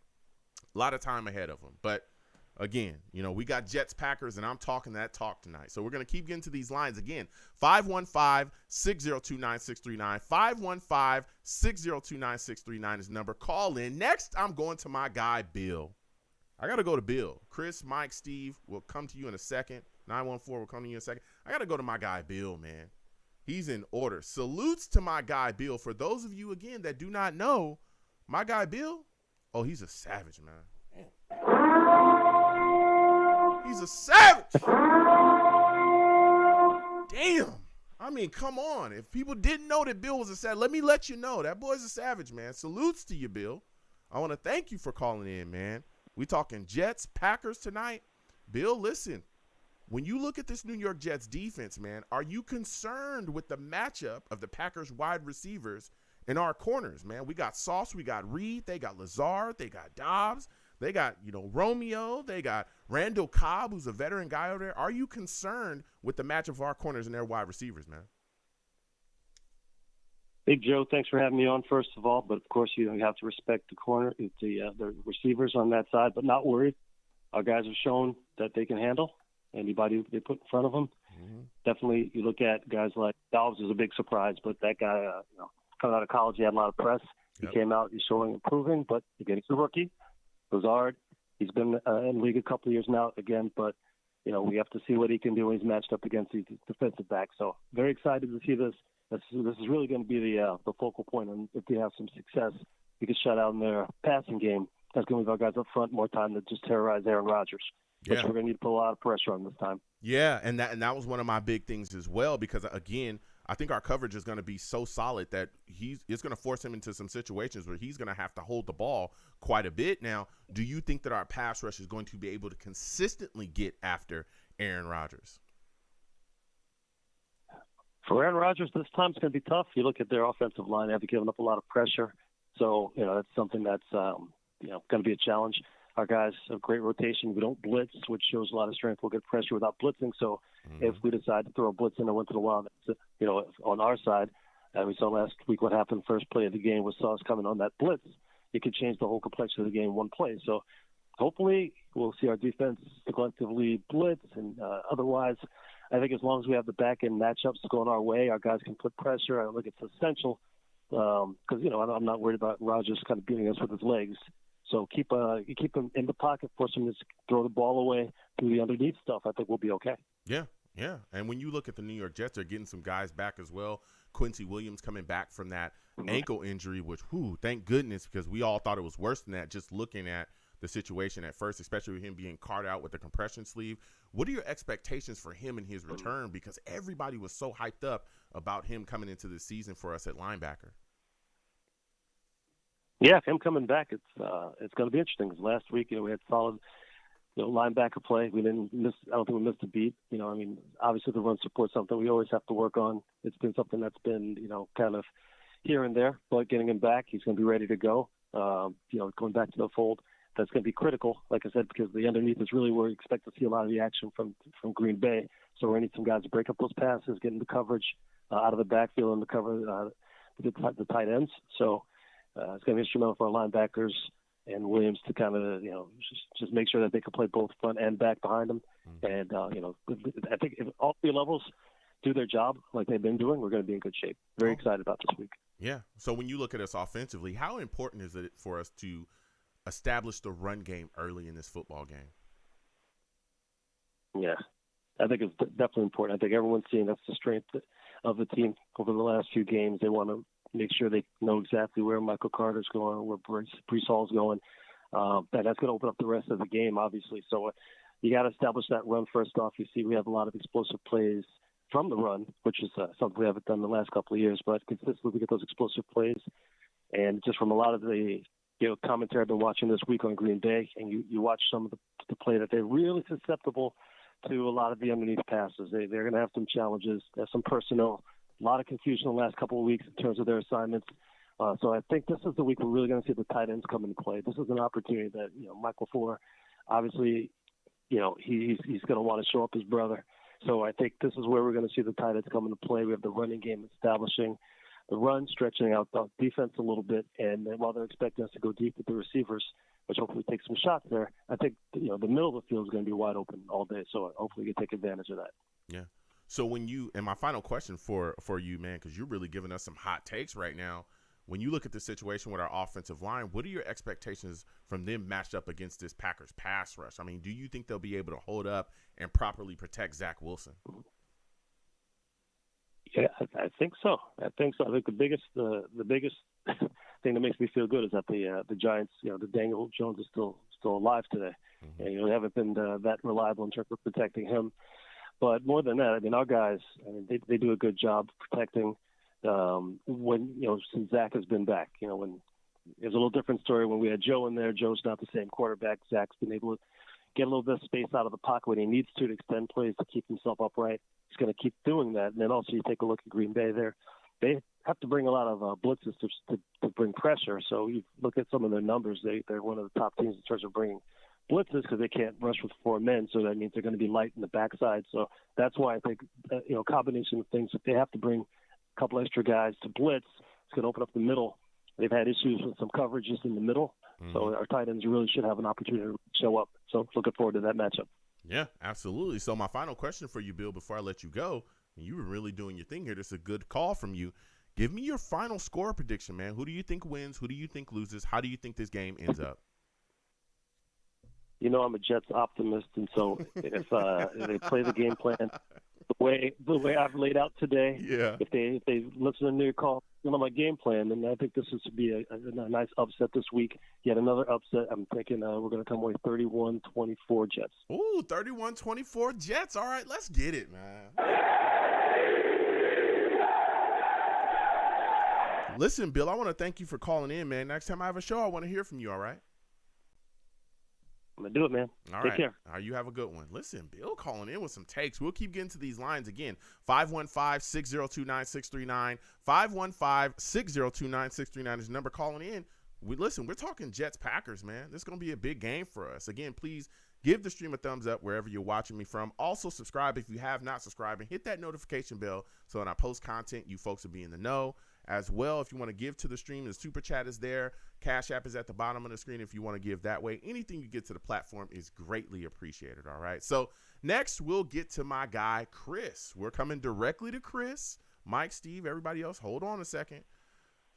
A lot of time ahead of him. But, again, we got Jets, Packers, and I'm talking that talk tonight. So we're going to keep getting to these lines. Again, 515-602-9639. 515-602-9639 is the number. Call in. Next, I'm going to my guy, Bill. I got to go to Bill. Chris, Mike, Steve will come to you in a second. 914 will come to you in a second. I got to go to my guy, Bill, man. He's in order. Salutes to my guy, Bill. For those of you, again, that do not know, my guy, Bill, he's a savage, man. He's a savage. Damn. I mean, come on. If people didn't know that Bill was a savage, let me let you know. That boy's a savage, man. Salutes to you, Bill. I want to thank you for calling in, man. We talking Jets, Packers tonight. Bill, listen. When you look at this New York Jets defense, man, are you concerned with the matchup of the Packers wide receivers in our corners, man? We got Sauce, we got Reed, they got Lazard, they got Dobbs, they got, Romeo, they got Randall Cobb, who's a veteran guy over there. Are you concerned with the matchup of our corners and their wide receivers, man? Big Joe, thanks for having me on, first of all. But, of course, you have to respect the receivers on that side, but not worried. Our guys have shown that they can handle anybody they put in front of them. Mm-hmm. Definitely, you look at guys like Dobbs is a big surprise, but that guy, coming out of college, he had a lot of press. He came out, he's showing improving, but again, he's a rookie. Lazard, he's been in the league a couple of years now again, but we have to see what he can do when he's matched up against these defensive backs. So very excited to see this. This is really going to be the focal point, and if they have some success, we can shut out in their passing game. That's going to leave our guys up front more time to just terrorize Aaron Rodgers. Which we're going to need to put a lot of pressure on this time. Yeah, and that was one of my big things as well, because, again, I think our coverage is going to be so solid that it's going to force him into some situations where he's going to have to hold the ball quite a bit. Now, do you think that our pass rush is going to be able to consistently get after Aaron Rodgers? For Aaron Rodgers, this time it's going to be tough. You look at their offensive line; they have given up a lot of pressure, so that's something that's going to be a challenge. Our guys have great rotation. We don't blitz, which shows a lot of strength. We'll get pressure without blitzing. So if we decide to throw a blitz in once in a while, on our side, and we saw last week what happened first play of the game with Sauce coming on that blitz, it could change the whole complexion of the game in one play. So hopefully we'll see our defense collectively blitz, and otherwise I think as long as we have the back-end matchups going our way, our guys can put pressure. I think it's essential because, I'm not worried about Rodgers kind of beating us with his legs. So keep him in the pocket, force him to throw the ball away, do the underneath stuff. I think we'll be okay. Yeah. And when you look at the New York Jets, they're getting some guys back as well. Quincy Williams coming back from that ankle injury, which, thank goodness, because we all thought it was worse than that just looking at the situation at first, especially with him being carted out with the compression sleeve. What are your expectations for him and his return? Because everybody was so hyped up about him coming into the season for us at linebacker. Yeah, him coming back, it's going to be interesting. Because last week, we had solid linebacker play. We didn't miss. I don't think we missed a beat. Obviously the run support something we always have to work on. It's been something that's been, kind of here and there. But getting him back, he's going to be ready to go. Going back to the fold, that's going to be critical. Like I said, because the underneath is really where we expect to see a lot of the action from Green Bay. So we're going to need some guys to break up those passes, get into coverage out of the backfield and to cover the tight ends. So it's going to be instrumental for our linebackers and Williams to kind of, just make sure that they can play both front and back behind them. And, I think if all three levels do their job like they've been doing, we're going to be in good shape. Very excited about this week. Yeah. So when you look at us offensively, how important is it for us to establish the run game early in this football game? Yeah, I think it's definitely important. I think everyone's seeing that's the strength of the team over the last few games. They want to make sure they know exactly where Michael Carter's going, where Breece Hall's going. And that's going to open up the rest of the game, obviously. So you got to establish that run first off. You see we have a lot of explosive plays from the run, which is something we haven't done the last couple of years, but consistently we get those explosive plays. And just from a lot of the commentary I've been watching this week on Green Bay, and you watch some of the play that they're really susceptible to a lot of the underneath passes. They're going to have some challenges. There's some personnel, a lot of confusion the last couple of weeks in terms of their assignments. So I think this is the week we're really going to see the tight ends come into play. This is an opportunity that, Michael Four, obviously, he's going to want to show up his brother. So I think this is where we're going to see the tight ends come into play. We have the running game establishing, the run stretching out the defense a little bit, and while they're expecting us to go deep with the receivers, which hopefully take some shots there, I think the middle of the field is going to be wide open all day. So hopefully you can take advantage of that. Yeah. So and my final question for you, man, because you're really giving us some hot takes right now. When you look at the situation with our offensive line, what are your expectations from them matched up against this Packers pass rush? I mean, do you think they'll be able to hold up and properly protect Zach Wilson? Yeah, I think so. I think the biggest thing that makes me feel good is that the Giants, the Daniel Jones is still alive today. Mm-hmm. And, they haven't been that reliable in terms of protecting him. But more than that, our guys, they do a good job protecting since Zach has been back. When there's a little different story when we had Joe in there. Joe's not the same quarterback. Zach's been able to get a little bit of space out of the pocket when he needs to extend plays to keep himself upright. He's going to keep doing that. And then also you take a look at Green Bay there. They have to bring a lot of blitzes to bring pressure. So you look at some of their numbers. They're one of the top teams in terms of bringing blitzes because they can't rush with four men. So that means they're going to be light in the backside. So that's why I think, combination of things, if they have to bring a couple extra guys to blitz, it's going to open up the middle. They've had issues with some coverages in the middle. Mm-hmm. So our tight ends really should have an opportunity to show up. So looking forward to that matchup. Yeah, absolutely. So my final question for you, Bill, before I let you go, and you were really doing your thing here. This is a good call from you. Give me your final score prediction, man. Who do you think wins? Who do you think loses? How do you think this game ends up? I'm a Jets optimist, and so if they play the game plan the way I've laid out today, yeah. If they listen to your call on my game plan, then I think this is to be a nice upset this week. Yet another upset. I'm thinking we're going to come away 31-24 Jets. Ooh, 31-24 Jets. All right, let's get it, man. Listen, Bill, I want to thank you for calling in, man. Next time I have a show, I want to hear from you, all right? I'm going to do it, man. All Take right. care. All right, you have a good one. Listen, Bill calling in with some takes. We'll keep getting to these lines again. 515-602-9639. 515-602-9639 is the number calling in. We're talking Jets-Packers, man. This is going to be a big game for us. Again, please give the stream a thumbs up wherever you're watching me from. Also, subscribe if you have not subscribed, and hit that notification bell so when I post content, you folks will be in the know. As well, if you want to give to the stream, the Super Chat is there. Cash App is at the bottom of the screen if you want to give that way. Anything you get to the platform is greatly appreciated, all right? So next, we'll get to my guy, Chris. We're coming directly to Chris. Mike, Steve, everybody else, hold on a second.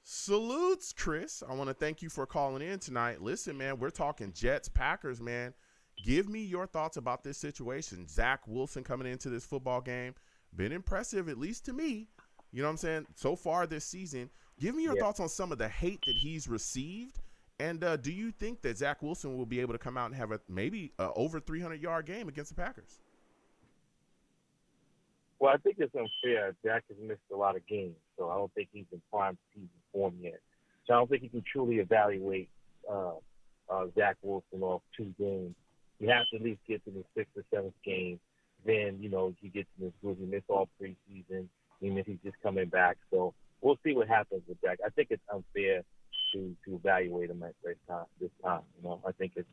Salutes, Chris. I want to thank you for calling in tonight. Listen, man, we're talking Jets, Packers, man. Give me your thoughts about this situation. Zach Wilson coming into this football game. Been impressive, at least to me. You know what I'm saying? So far this season, give me your thoughts on some of the hate that he's received. And do you think that Zach Wilson will be able to come out and have maybe over 300-yard game against the Packers? Well, I think it's unfair. Zach has missed a lot of games, so I don't think he's in prime season form yet. So I don't think you can truly evaluate Zach Wilson off 2 games. You have to at least get to the 6th or 7th game. Then, you know, you get to this group. You miss all preseason, even if he's just coming back. So we'll see what happens with Dak. I think it's unfair to evaluate him at this time. You know, I think it's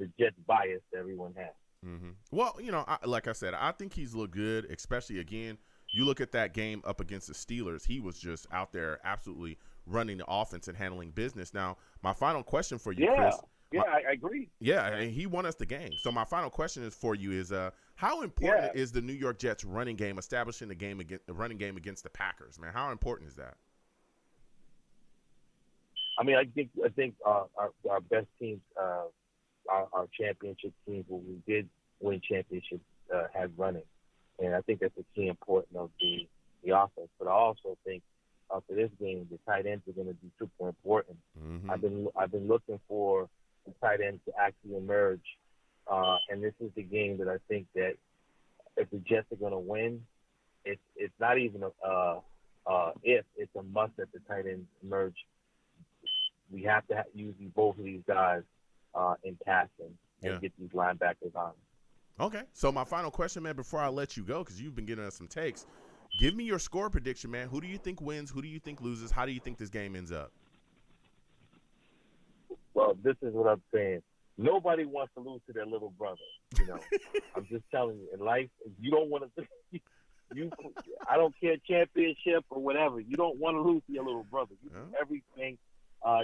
a Jets bias that everyone has. Mm-hmm. Well, you know, like I said, I think he's looked good, especially, again, you look at that game up against the Steelers. He was just out there absolutely running the offense and handling business. Now, my final question for you, Chris. Yeah, I agree. Yeah, and he won us the game. So my final question is for you is how important is the New York Jets running game, establishing the running game against the Packers, man? How important is that? I mean, I think our best teams, our championship teams, where we did win championships, had running, and I think that's a key important of the offense. But I also think for this game, the tight ends are going to be super important. Mm-hmm. I've been looking for the tight ends to actually emerge, and this is the game that I think that if the Jets are going to win, it's not even it's a must that the tight ends emerge. We have to use both of these guys in passing and get these linebackers on. Okay, so my final question, man, before I let you go, because you've been giving us some takes, give me your score prediction, man. Who do you think wins? Who do you think loses? How do you think this game ends up? Well, this is what I'm saying. Nobody wants to lose to their little brother. You know, I'm just telling you. In life, you don't want to. I don't care, championship or whatever. You don't want to lose to your little brother. You do everything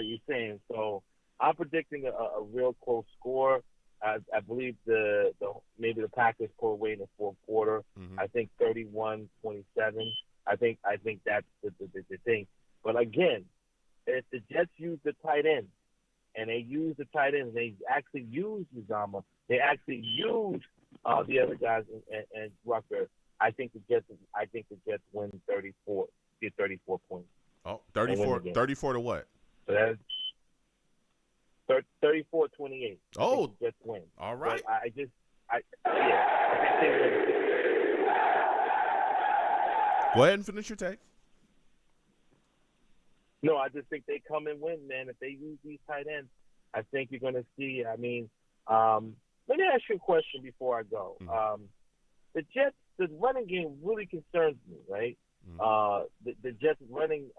you're saying. So I'm predicting a real close score. I believe maybe the Packers pull away in the fourth quarter. Mm-hmm. I think 31-27. I think that's the thing. But again, if the Jets use the tight end, and they use the tight end, they actually use Uzama, they actually use the other guys and Rucker, I think the Jets win 34 points. Oh, 34 to what? So that's 34-28. Oh, Jets win. All right. So I think they win. Go ahead and finish your take. No, I just think they come and win, man. If they use these tight ends, I think you're going to see. I mean, let me ask you a question before I go. Mm-hmm. The Jets, the running game really concerns me, right? Mm-hmm. The Jets running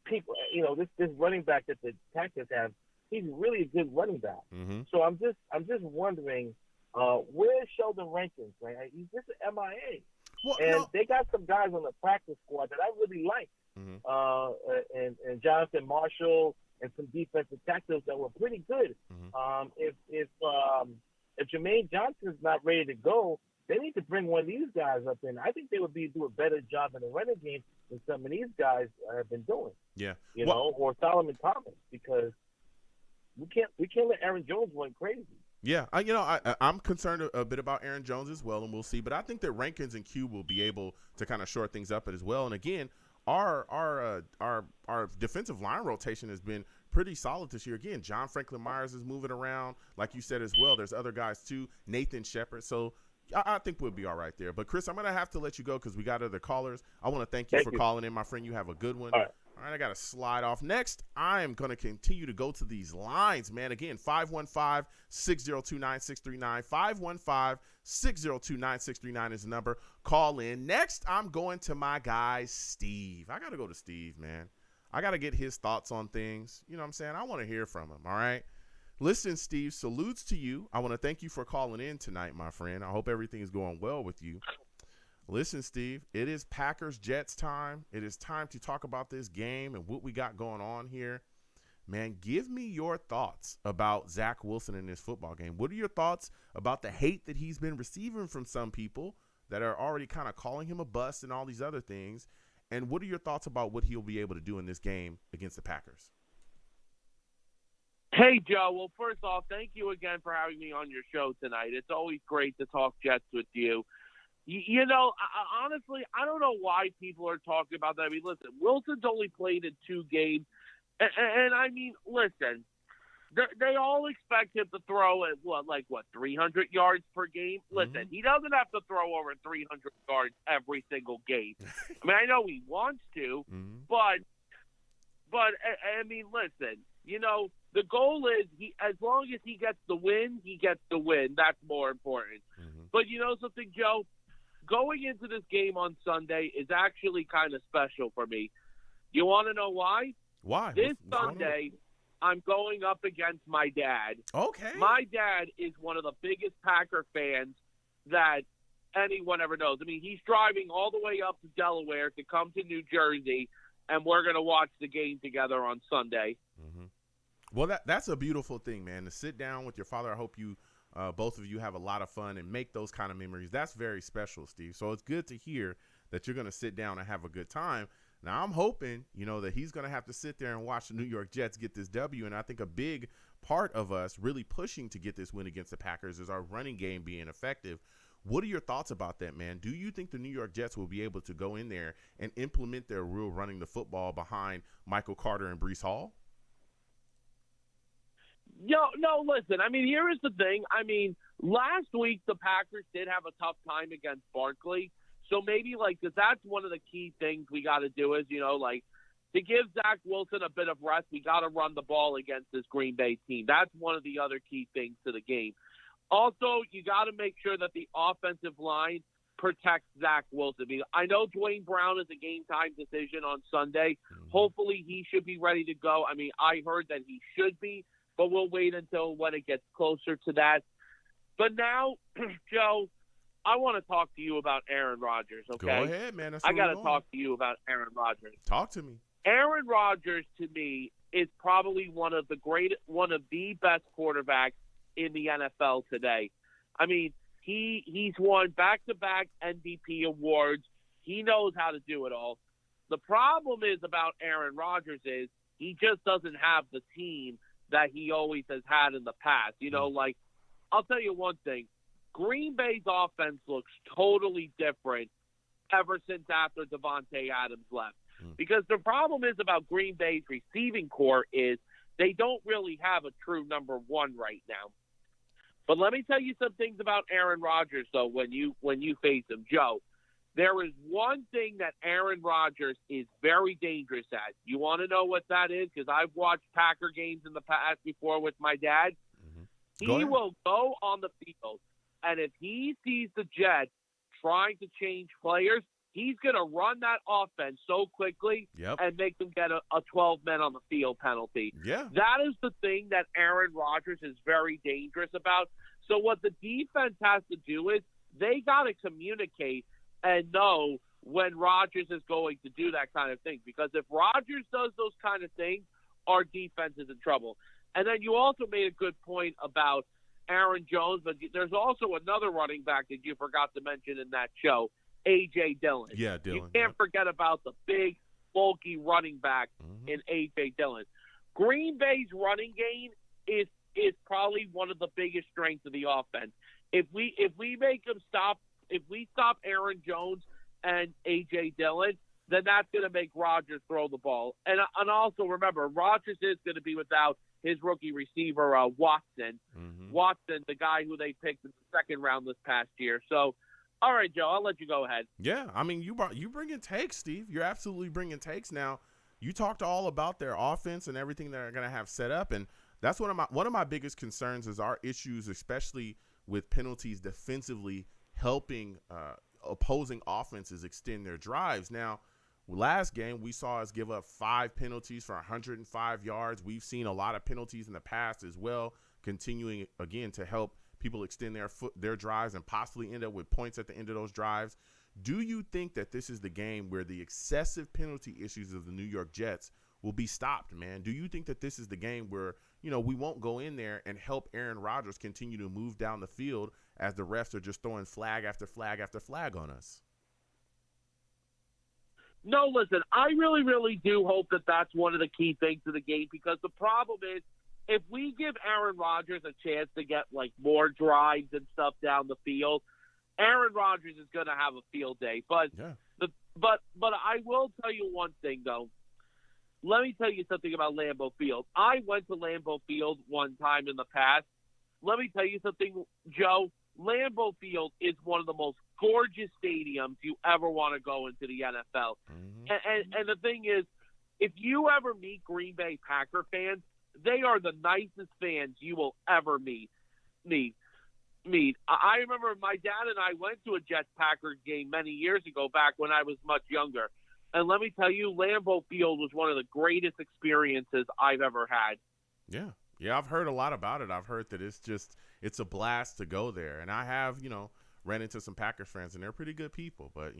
people, you know, this running back that the Packers have, he's really a good running back. Mm-hmm. So I'm just wondering, where's Sheldon Rankins, right? He's just an MIA. Well, they got some guys on the practice squad that I really like, and Jonathan Marshall and some defensive tackles that were pretty good. Mm-hmm. If Jermaine Johnson's not ready to go, they need to bring one of these guys up in. I think they would do a better job in the running game than some of these guys have been doing. Yeah, you know, or Solomon Thomas, because we can't let Aaron Jones run crazy. Yeah, I'm concerned a bit about Aaron Jones as well, and we'll see. But I think that Rankins and Q will be able to kind of shore things up as well. And again, our defensive line rotation has been pretty solid this year. Again, John Franklin Myers is moving around, like you said as well. There's other guys too, Nathan Shepard. So I think we'll be all right there. But Chris, I'm gonna have to let you go because we got other callers. I want to thank you for calling in, my friend. You have a good one. All right, I got to slide off. Next, I am going to continue to go to these lines, man. Again, 515-602-9639. 515-602-9639 is the number. Call in. Next, I'm going to my guy, Steve. I got to go to Steve, man. I got to get his thoughts on things. You know what I'm saying? I want to hear from him, all right? Listen, Steve, salutes to you. I want to thank you for calling in tonight, my friend. I hope everything is going well with you. Listen, Steve, it is Packers-Jets time. It is time to talk about this game and what we got going on here. Man, give me your thoughts about Zach Wilson in this football game. What are your thoughts about the hate that he's been receiving from some people that are already kind of calling him a bust and all these other things? And what are your thoughts about what he'll be able to do in this game against the Packers? Hey, Joe. Well, first off, thank you again for having me on your show tonight. It's always great to talk Jets with you. You know, honestly, I don't know why people are talking about that. I mean, listen, Wilson's only played in 2 games. And I mean, listen, they all expect him to throw at, 300 yards per game? Listen, he doesn't have to throw over 300 yards every single game. I mean, I know he wants to, but I mean, listen, you know, the goal is as long as he gets the win, he gets the win. That's more important. Mm-hmm. But you know something, Joe? Going into this game on Sunday is actually kind of special for me. You want to know why? Why? This Sunday, I'm going up against my dad. Okay. My dad is one of the biggest Packer fans that anyone ever knows. I mean, he's driving all the way up to Delaware to come to New Jersey, and we're going to watch the game together on Sunday. Mm-hmm. Well, that's a beautiful thing, man, to sit down with your father. I hope you both of you have a lot of fun and make those kind of memories. That's very special, Steve. So it's good to hear that you're going to sit down and have a good time. Now, I'm hoping, that he's going to have to sit there and watch the New York Jets get this W, and I think a big part of us really pushing to get this win against the Packers is our running game being effective. What are your thoughts about that, man? Do you think the New York Jets will be able to go in there and implement their real running the football behind Michael Carter and Breece Hall? No, listen. I mean, here is the thing. I mean, last week the Packers did have a tough time against Barkley. So maybe, because that's one of the key things we got to do is, to give Zach Wilson a bit of rest, we got to run the ball against this Green Bay team. That's one of the other key things to the game. Also, you got to make sure that the offensive line protects Zach Wilson. I mean, I know Dwayne Brown is a game-time decision on Sunday. Hopefully he should be ready to go. I mean, I heard that he should be, but we'll wait until when it gets closer to that. But now, Joe, I want to talk to you about Aaron Rodgers, okay? Go ahead, man. I got to talk to you about Aaron Rodgers. Talk to me. Aaron Rodgers, to me, is probably one of the best quarterbacks in the NFL today. I mean, he's won back-to-back MVP awards. He knows how to do it all. The problem is about Aaron Rodgers is he just doesn't have the team that he always has had in the past. I'll tell you one thing. Green Bay's offense looks totally different ever since after Devontae Adams left. Because the problem is about Green Bay's receiving core is they don't really have a true number one right now. But let me tell you some things about Aaron Rodgers, though, when you face him. Joe, there is one thing that Aaron Rodgers is very dangerous at. You want to know what that is? Because I've watched Packer games in the past before with my dad. Mm-hmm. He will go on the field, and if he sees the Jets trying to change players, he's going to run that offense so quickly and make them get a 12 men on the field penalty. Yeah. That is the thing that Aaron Rodgers is very dangerous about. So what the defense has to do is they got to communicate and know when Rodgers is going to do that kind of thing. Because if Rodgers does those kind of things, our defense is in trouble. And then you also made a good point about Aaron Jones, but there's also another running back that you forgot to mention in that show, A.J. Dillon. Yeah, Dillon. You can't forget about the big, bulky running back in A.J. Dillon. Green Bay's running game is probably one of the biggest strengths of the offense. If we make them stop, if we stop Aaron Jones and A.J. Dillon, then that's going to make Rodgers throw the ball. And also remember, Rodgers is going to be without his rookie receiver, Watson. Watson, the guy who they picked in the second round this past year. So, all right, Joe, I'll let you go ahead. Yeah, I mean, you bringing takes, Steve. You're absolutely bringing takes. Now, you talked all about their offense and everything they're going to have set up, and that's one of my biggest concerns is our issues, especially with penalties defensively, helping opposing offenses extend their drives. Now, last game, we saw us give up 5 penalties for 105 yards. We've seen a lot of penalties in the past as well, continuing, again, to help people extend their drives and possibly end up with points at the end of those drives. Do you think that this is the game where the excessive penalty issues of the New York Jets will be stopped, man? Do you think that this is the game where, we won't go in there and help Aaron Rodgers continue to move down the field as the refs are just throwing flag after flag after flag on us? No, listen, I really, really do hope that that's one of the key things of the game, because the problem is if we give Aaron Rodgers a chance to get, more drives and stuff down the field, Aaron Rodgers is going to have a field day. But I will tell you one thing, though. Let me tell you something about Lambeau Field. I went to Lambeau Field one time in the past. Let me tell you something, Joe. Lambeau Field is one of the most gorgeous stadiums you ever want to go into the NFL. And the thing is, if you ever meet Green Bay Packer fans, They are the nicest fans you will ever meet. I remember my dad and I went to a Jets-Packers game many years ago, back when I was much younger. And let me tell you, Lambeau Field was one of the greatest experiences I've ever had. Yeah. Yeah, I've heard a lot about it. I've heard that it's a blast to go there. And I have, ran into some Packers fans, and they're pretty good people. But,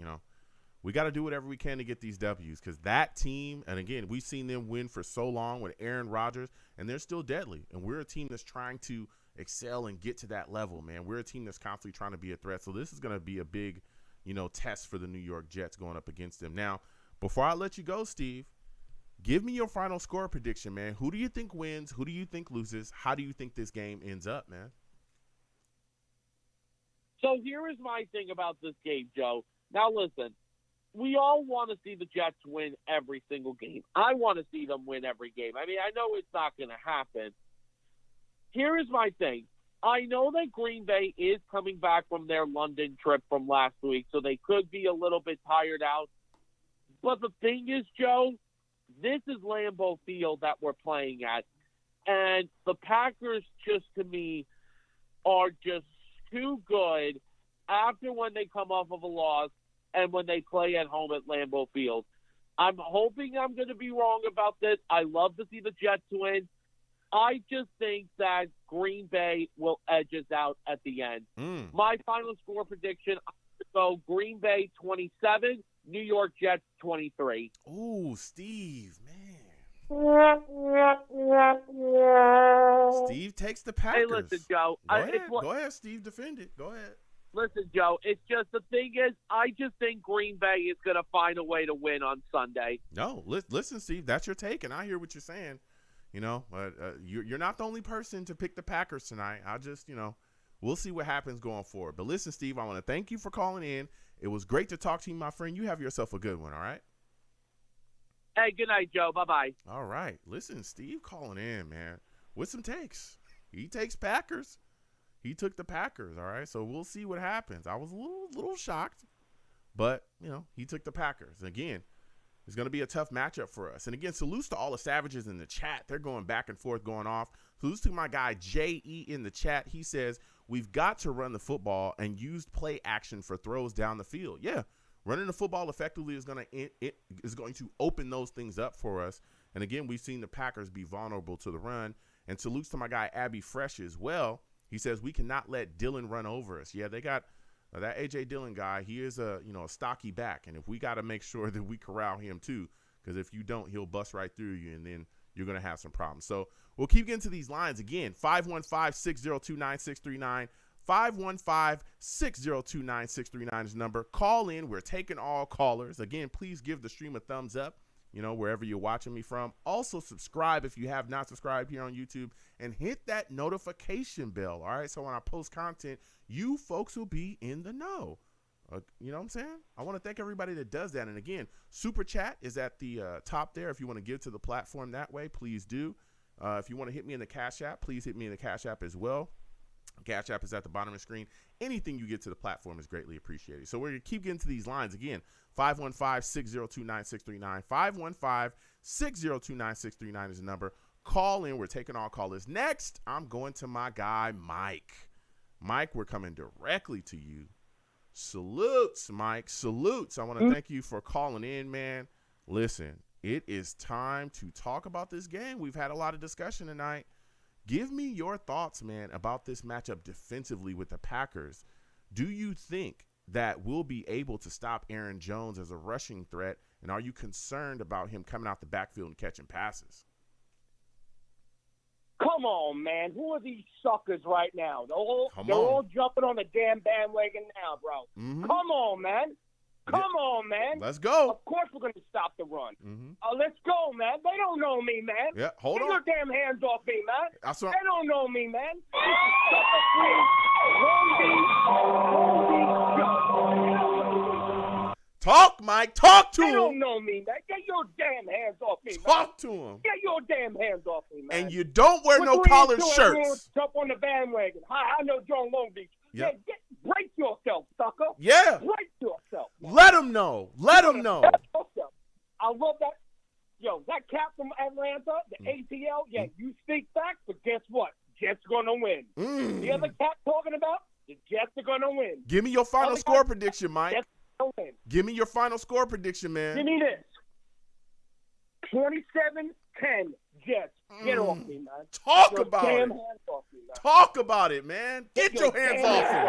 we got to do whatever we can to get these W's, because that team, and again, we've seen them win for so long with Aaron Rodgers, and they're still deadly. And we're a team that's trying to excel and get to that level, man. We're a team that's constantly trying to be a threat. So this is going to be a big, test for the New York Jets going up against them. Now, before I let you go, Steve, give me your final score prediction, man. Who do you think wins? Who do you think loses? How do you think this game ends up, man? So here is my thing about this game, Joe. Now listen, we all want to see the Jets win every single game. I want to see them win every game. I mean, I know it's not going to happen. Here is my thing. I know that Green Bay is coming back from their London trip from last week, so they could be a little bit tired out. But the thing is, Joe, this is Lambeau Field that we're playing at. And the Packers, just to me, are just too good after when they come off of a loss and when they play at home at Lambeau Field. I'm hoping I'm going to be wrong about this. I love to see the Jets win. I just think that Green Bay will edge us out at the end. My final score prediction, so Green Bay 27, New York Jets 23. Ooh, Steve, man. Steve takes the Packers. Hey, listen, Joe. Go ahead, Steve. Defend it. Go ahead. Listen, Joe, it's just the thing is, I just think Green Bay is going to find a way to win on Sunday. No, listen, Steve, that's your take, and I hear what you're saying. You're not the only person to pick the Packers tonight. I just, we'll see what happens going forward. But listen, Steve, I want to thank you for calling in. It was great to talk to you, my friend. You have yourself a good one, all right? Hey, good night, Joe. Bye-bye. All right. Listen, Steve calling in, man, with some takes. He takes Packers. He took the Packers, all right? So we'll see what happens. I was a little shocked, but, he took the Packers. And again, it's going to be a tough matchup for us. And again, salutes to all the savages in the chat. They're going back and forth, going off. Salutes to my guy J.E. in the chat. He says, we've got to run the football and use play action for throws down the field. Yeah, running the football effectively is going to open those things up for us. And again, we've seen the Packers be vulnerable to the run. And salutes to my guy Abby Fresh as well. He says, we cannot let Dillon run over us. Yeah, they got that A.J. Dillon guy. He is a stocky back. And if we got to make sure that we corral him too, because if you don't, he'll bust right through you, and then you're going to have some problems. So we'll keep getting to these lines. Again, 515-602-9639. 515-602-9639 is the number. Call in. We're taking all callers. Again, please give the stream a thumbs up, wherever you're watching me from. Also, subscribe if you have not subscribed here on YouTube, and hit that notification bell, all right? So when I post content, you folks will be in the know. You know what I'm saying? I want to thank everybody that does that. And again, Super Chat is at the top there. If you want to give to the platform that way, please do. If you want to hit me in the Cash App, please hit me in the Cash App as well. Cash App is at the bottom of the screen. Anything you get to the platform is greatly appreciated. So we're going to keep getting to these lines. Again, 515-602-9639. 515-602-9639 is the number. Call in. We're taking all callers. Next, I'm going to my guy, Mike. Mike, we're coming directly to you. Salutes, Mike. Salutes. I want to thank you for calling in, man. Listen, it is time to talk about this game. We've had a lot of discussion tonight. Give me your thoughts, man, about this matchup defensively with the Packers. Do you think that we'll be able to stop Aaron Jones as a rushing threat, and are you concerned about him coming out the backfield and catching passes? Come on, man. Who are these suckers right now? They're all jumping on the damn bandwagon now, bro. Mm-hmm. Come on, man. Come on, man. Let's go. Of course we're going to stop the run. Mm-hmm. Let's go, man. They don't know me, man. Yeah, hold on. Get your damn hands off me, man. They don't know me, man. This is Talk, Mike. Talk to him. They don't know me, man. Get your damn hands off me, man. Talk to him. Get your damn hands off me, man. And you don't wear no collared shirts. Jump on the bandwagon. I know John Long Beach. Yep. Yeah, break yourself, sucker. Yeah. Break yourself. Man. Let him know. Let him know. I love that. Yo, that that cat from Atlanta, the ATL, yeah, you speak back, but guess what? Jets going to win. The other cat talking about, the Jets are going to win. Give me your final score prediction, Mike. Jets are gonna win. Give me your final score prediction, man. Give me this. 27-10 Jets. Get off me, man. Talk Your about damn it. hands off me, man. Talk about it, man. Get your hands off him.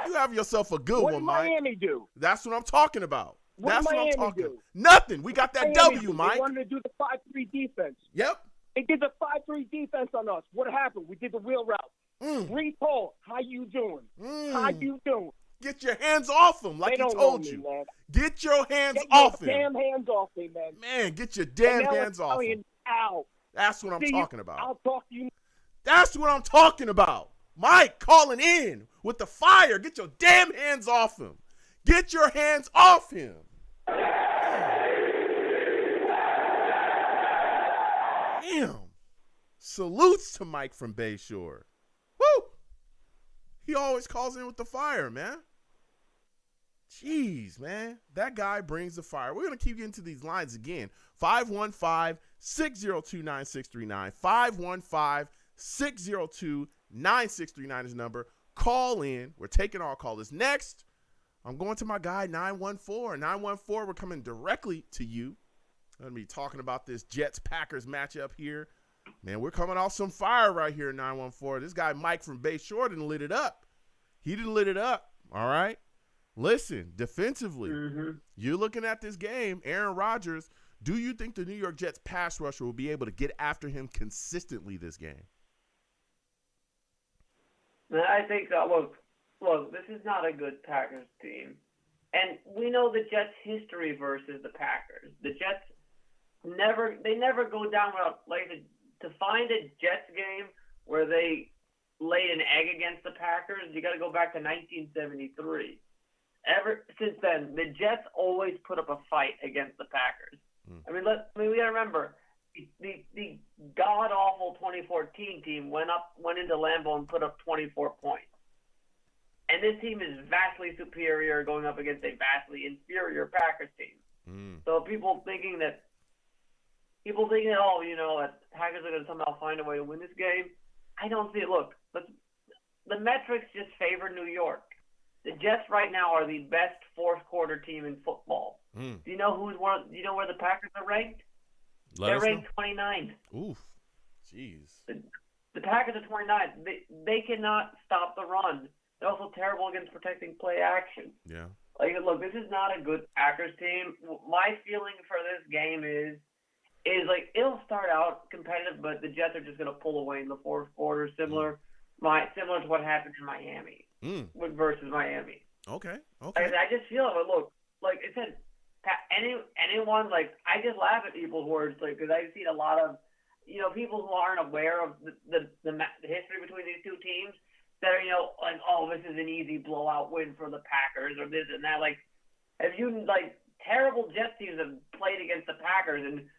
You have yourself a good What one, did Mike. Miami do? That's what I'm talking about. What That's did what I'm Miami talking do? about. Nothing. We got that Miami W, did. Mike. They wanted to do the 5-3 defense. Yep. They did the 5-3 defense on us. What happened? We did the wheel route. Reed Paul, how you doing? How you doing? Get your hands off him, like They he don't told know you. me, man. Get your hands Get off your him. damn hands off me, man. Man, get your damn Now hands off him. Italian out. That's what I'm See talking you. about. I'll talk to you. That's what I'm talking about. Mike calling in with the fire. Get your damn hands off him. Get your hands off him. Damn. Salutes to Mike from Bayshore. Woo! He always calls in with the fire, man. Jeez, man. That guy brings the fire. We're going to keep getting to these lines again. 515-602-9639. 515-602-9639 is the number. Call in. We're taking our callers. Next, I'm going to my guy, 914. 914, we're coming directly to you. I'm going to be talking about this Jets-Packers matchup here. Man, we're coming off some fire right here, 914. This guy, Mike from Bayshore, didn't lit it up. He didn't lit it up, all right? Listen, defensively, you're looking at this game, Aaron Rodgers, do you think the New York Jets pass rusher will be able to get after him consistently this game? I think so. Look, this is not a good Packers team. And we know the Jets' history versus the Packers. The Jets never go down without, to find a Jets game where they laid an egg against the Packers, you got to go back to 1973. Ever since then, the Jets always put up a fight against the Packers. We got to remember the god awful 2014 team went into Lambeau and put up 24 points. And this team is vastly superior going up against a vastly inferior Packers team. So people thinking that that Packers are going to somehow find a way to win this game, I don't see it. Look, the metrics just favor New York. The Jets right now are the best fourth quarter team in football. Do you know where the Packers are ranked? They're ranked 29th. Oof. Jeez. The Packers are 29th. They cannot stop the run. They're also terrible against protecting play action. Yeah. Look, this is not a good Packers team. My feeling for this game is it'll start out competitive, but the Jets are just going to pull away in the fourth quarter, similar to what happened in Miami versus Miami. Okay. I just feel it. Look, like I said, anyone, I just laugh at people who are because I've seen a lot of people who aren't aware of the history between these two teams that are this is an easy blowout win for the Packers or this and that. Have you terrible Jets teams have played against the Packers and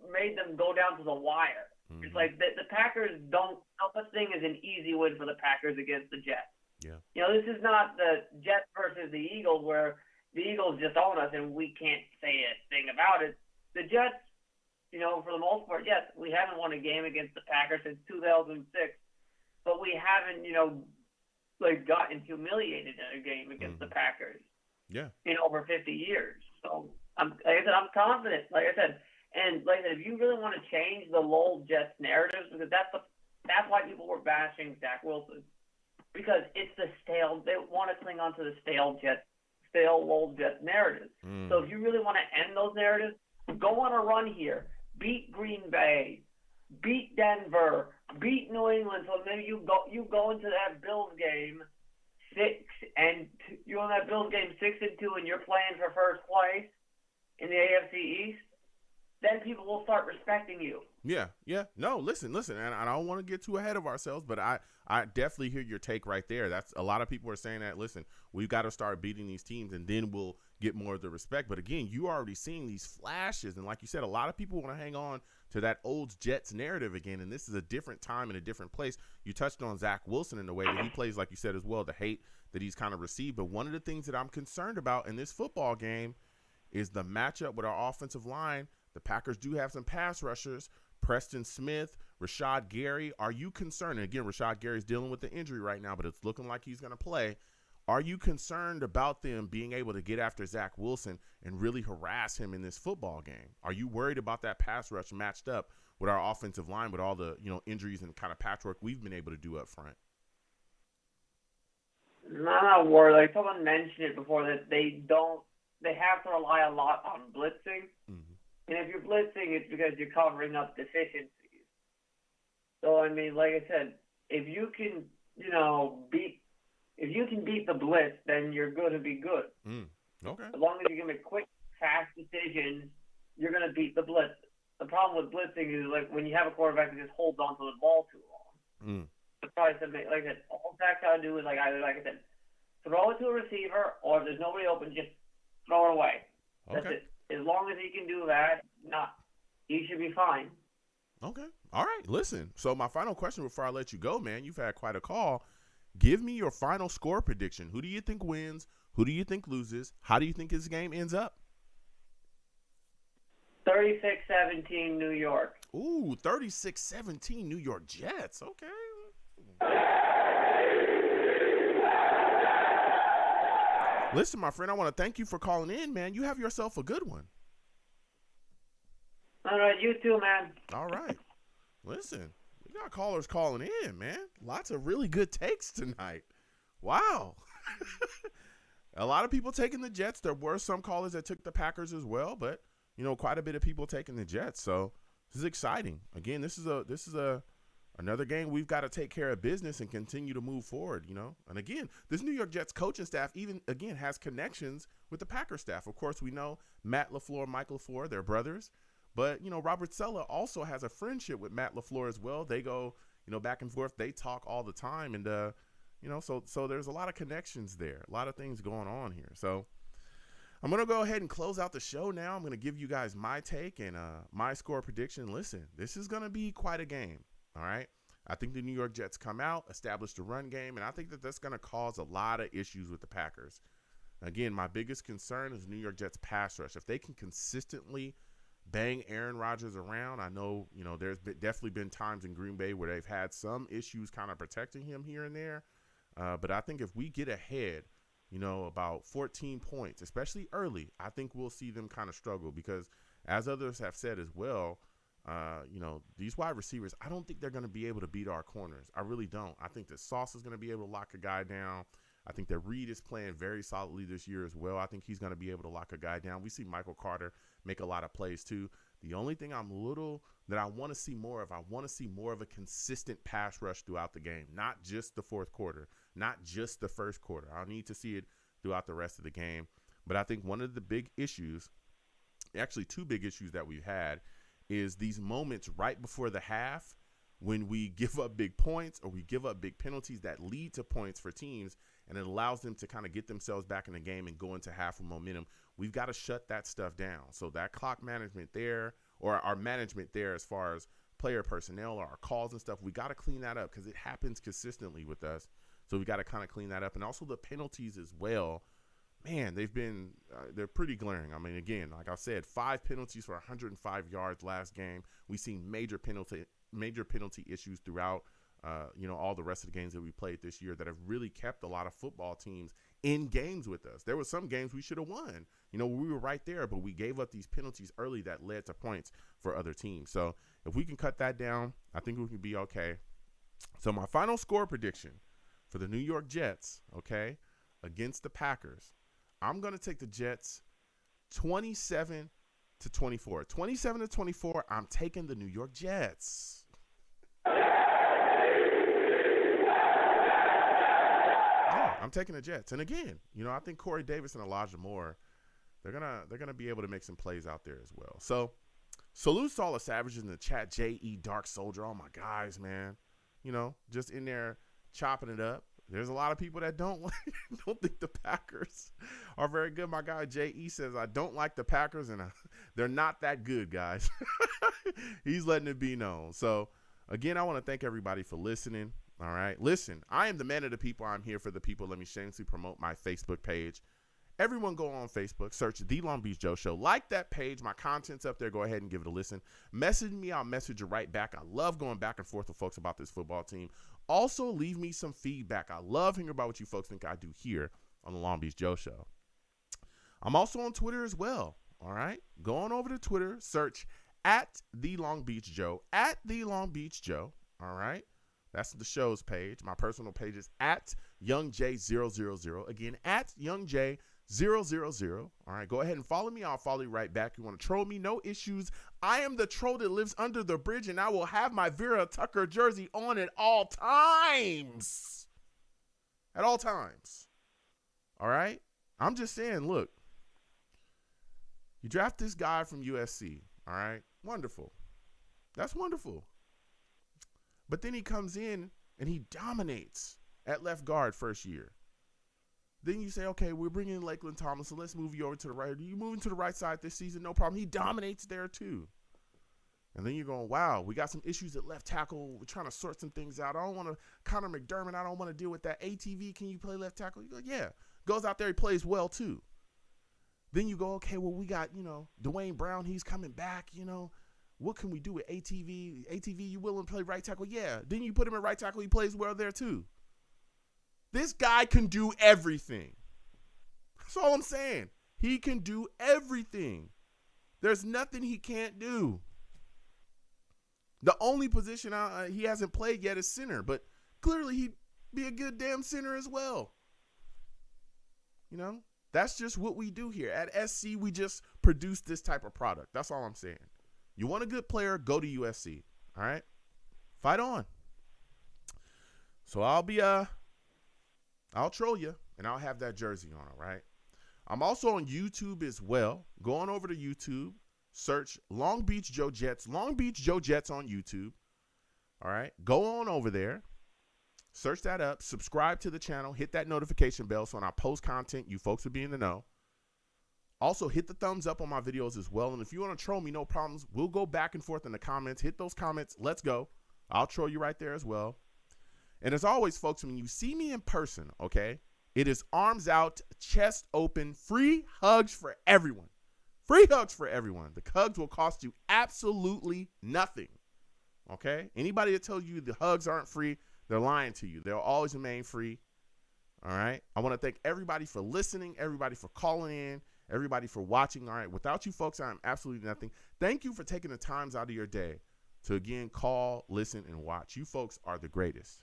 made them go down to the wire. It's the Packers don't have such thing as an easy win for the Packers against the Jets. Yeah. This is not the Jets versus the Eagles where the Eagles just own us and we can't say a thing about it. The Jets, for the most part, yes, we haven't won a game against the Packers since 2006, but we haven't, gotten humiliated in a game against the Packers. Yeah. In over 50 years. So I'm confident. And if you really want to change the Lowell Jets narrative, because that's why people were bashing Zach Wilson, because it's the stale. They want to cling on to the stale Lowell Jets narrative. So if you really want to end those narratives, go on a run here. Beat Green Bay, beat Denver, beat New England. So maybe you go into that Bills game 6-2, and you're playing for first place in the AFC East. Then people will start respecting you. Yeah. No, listen, and I don't want to get too ahead of ourselves, but I definitely hear your take right there. That's a lot of people are saying that, listen, we've got to start beating these teams, and then we'll get more of the respect. But again, you are already seeing these flashes, and like you said, a lot of people want to hang on to that old Jets narrative again, and this is a different time and a different place. You touched on Zach Wilson in the way that he plays, like you said as well, the hate that he's kind of received. But one of the things that I'm concerned about in this football game is the matchup with our offensive line. The Packers do have some pass rushers, Preston Smith, Rashad Gary. Are you concerned? And again, Rashad Gary's dealing with the injury right now, but it's looking like he's going to play. Are you concerned about them being able to get after Zach Wilson and really harass him in this football game? Are you worried about that pass rush matched up with our offensive line with all the, injuries and kind of patchwork we've been able to do up front? I'm not worried. Like someone mentioned it before that they have to rely a lot on blitzing. Mm-hmm. And if you're blitzing, it's because you're covering up deficiencies. So, I mean, like I said, if you can, beat the blitz, then you're going to be good. Okay. As long as you can make quick, fast decisions, you're going to beat the blitz. The problem with blitzing is, like, when you have a quarterback that just holds on to the ball too long. Like I said, all Zach got to do is, either, like I said, throw it to a receiver, or if there's nobody open, just throw it away. Okay. That's it. As long as he can do that, he should be fine. Okay. All right. Listen, so my final question before I let you go, man, you've had quite a call. Give me your final score prediction. Who do you think wins? Who do you think loses? How do you think this game ends up? 36-17 New York. Ooh, 36-17 New York Jets. Okay. Listen, my friend, I want to thank you for calling in, man. You have yourself a good one. All right, you too, man. All right. Listen, we got callers calling in, man. Lots of really good takes tonight. Wow. A lot of people taking the Jets. There were some callers that took the Packers as well, but, quite a bit of people taking the Jets. So this is exciting. Again, this is another game we've got to take care of business and continue to move forward, And again, this New York Jets coaching staff has connections with the Packers staff. Of course, we know Matt LaFleur, Mike LaFleur, they're brothers. But, Robert Saleh also has a friendship with Matt LaFleur as well. They go, back and forth. They talk all the time. And, so there's a lot of connections there, a lot of things going on here. So I'm going to go ahead and close out the show now. I'm going to give you guys my take and my score prediction. Listen, this is going to be quite a game. All right. I think the New York Jets come out, establish the run game, and I think that that's going to cause a lot of issues with the Packers. Again, my biggest concern is New York Jets pass rush. If they can consistently bang Aaron Rodgers around, I know, there's definitely been times in Green Bay where they've had some issues kind of protecting him here and there. But I think if we get ahead, about 14 points, especially early, I think we'll see them kind of struggle because, as others have said as well, these wide receivers, I don't think they're going to be able to beat our corners. I really don't. I think that Sauce is going to be able to lock a guy down. I think that Reed is playing very solidly this year as well. I think he's going to be able to lock a guy down. We see Michael Carter make a lot of plays too. The only thing that I want to see more of a consistent pass rush throughout the game, not just the fourth quarter, not just the first quarter. I need to see it throughout the rest of the game. But I think one of the big issues, actually two big issues that we've had, is these moments right before the half when we give up big points or we give up big penalties that lead to points for teams, and it allows them to kind of get themselves back in the game and go into half of momentum. We've got to shut that stuff down. So that clock management there, or our management there as far as player personnel or our calls and stuff, we got to clean that up because it happens consistently with us. So we got to kind of clean that up. And also the penalties as well. Man, they're pretty glaring. I mean, again, like I said, 5 penalties for 105 yards last game. We've seen major penalty issues throughout, all the rest of the games that we played this year that have really kept a lot of football teams in games with us. There were some games we should have won. We were right there, but we gave up these penalties early that led to points for other teams. So if we can cut that down, I think we can be okay. So my final score prediction for the New York Jets, okay, against the Packers, I'm going to take the Jets 27-24. 27-24, I'm taking the New York Jets. Yeah, I'm taking the Jets. And again, I think Corey Davis and Elijah Moore, they're gonna be able to make some plays out there as well. So salutes to all the savages in the chat. J.E. Dark Soldier, all my guys, man. Just in there chopping it up. There's a lot of people that don't think the Packers are very good. My guy J.E. says, I don't like the Packers, and they're not that good, guys. He's letting it be known. So, again, I want to thank everybody for listening. All right. Listen, I am the man of the people. I'm here for the people. Let me shamelessly promote my Facebook page Everyone go on Facebook, search The Long Beach Joe Show. Like that page. My content's up there. Go ahead and give it a listen. Message me. I'll message you right back. I love going back and forth with folks about this football team. Also, leave me some feedback. I love hearing about what you folks think I do here on The Long Beach Joe Show. I'm also on Twitter as well. All right? Go on over to Twitter. Search at The Long Beach Joe. At The Long Beach Joe. All right? That's the show's page. My personal page is at YoungJ000. Again, at YoungJ000. All right, go ahead and follow me. I'll follow you right back. You want to troll me? No issues. I am the troll that lives under the bridge, and I will have my Vera Tucker jersey on at all times. At all times. All right? I'm just saying, look, you draft this guy from USC, all right? Wonderful. That's wonderful. But then he comes in and he dominates at left guard first year. Then you say, okay, we're bringing in Lakeland Thomas, so let's move you over to the right. Are you moving to the right side this season? No problem. He dominates there too. And then you're going, wow, we got some issues at left tackle. We're trying to sort some things out. I don't want to, Connor McDermott, I don't want to deal with that. ATV, can you play left tackle? You go, yeah. Goes out there, he plays well too. Then you go, okay, well, we got, Dwayne Brown, he's coming back, What can we do with ATV? ATV, you willing to play right tackle? Yeah. Then you put him at right tackle, he plays well there too. This guy can do everything. That's all I'm saying. He can do everything. There's nothing he can't do. The only position he hasn't played yet is center, but clearly he'd be a good damn center as well. That's just what we do here. At SC, we just produce this type of product. That's all I'm saying. You want a good player, go to USC. All right? Fight on. So I'll troll you, and I'll have that jersey on, all right? I'm also on YouTube as well. Go on over to YouTube. Search Long Beach Joe Jets. Long Beach Joe Jets on YouTube. All right? Go on over there. Search that up. Subscribe to the channel. Hit that notification bell so when I post content, you folks will be in the know. Also, hit the thumbs up on my videos as well. And if you want to troll me, no problems. We'll go back and forth in the comments. Hit those comments. Let's go. I'll troll you right there as well. And as always, folks, when you see me in person, okay, it is arms out, chest open, free hugs for everyone. Free hugs for everyone. The hugs will cost you absolutely nothing, okay? Anybody that tells you the hugs aren't free, they're lying to you. They'll always remain free, all right? I want to thank everybody for listening, everybody for calling in, everybody for watching, all right? Without you folks, I'm absolutely nothing. Thank you for taking the times out of your day to, again, call, listen, and watch. You folks are the greatest.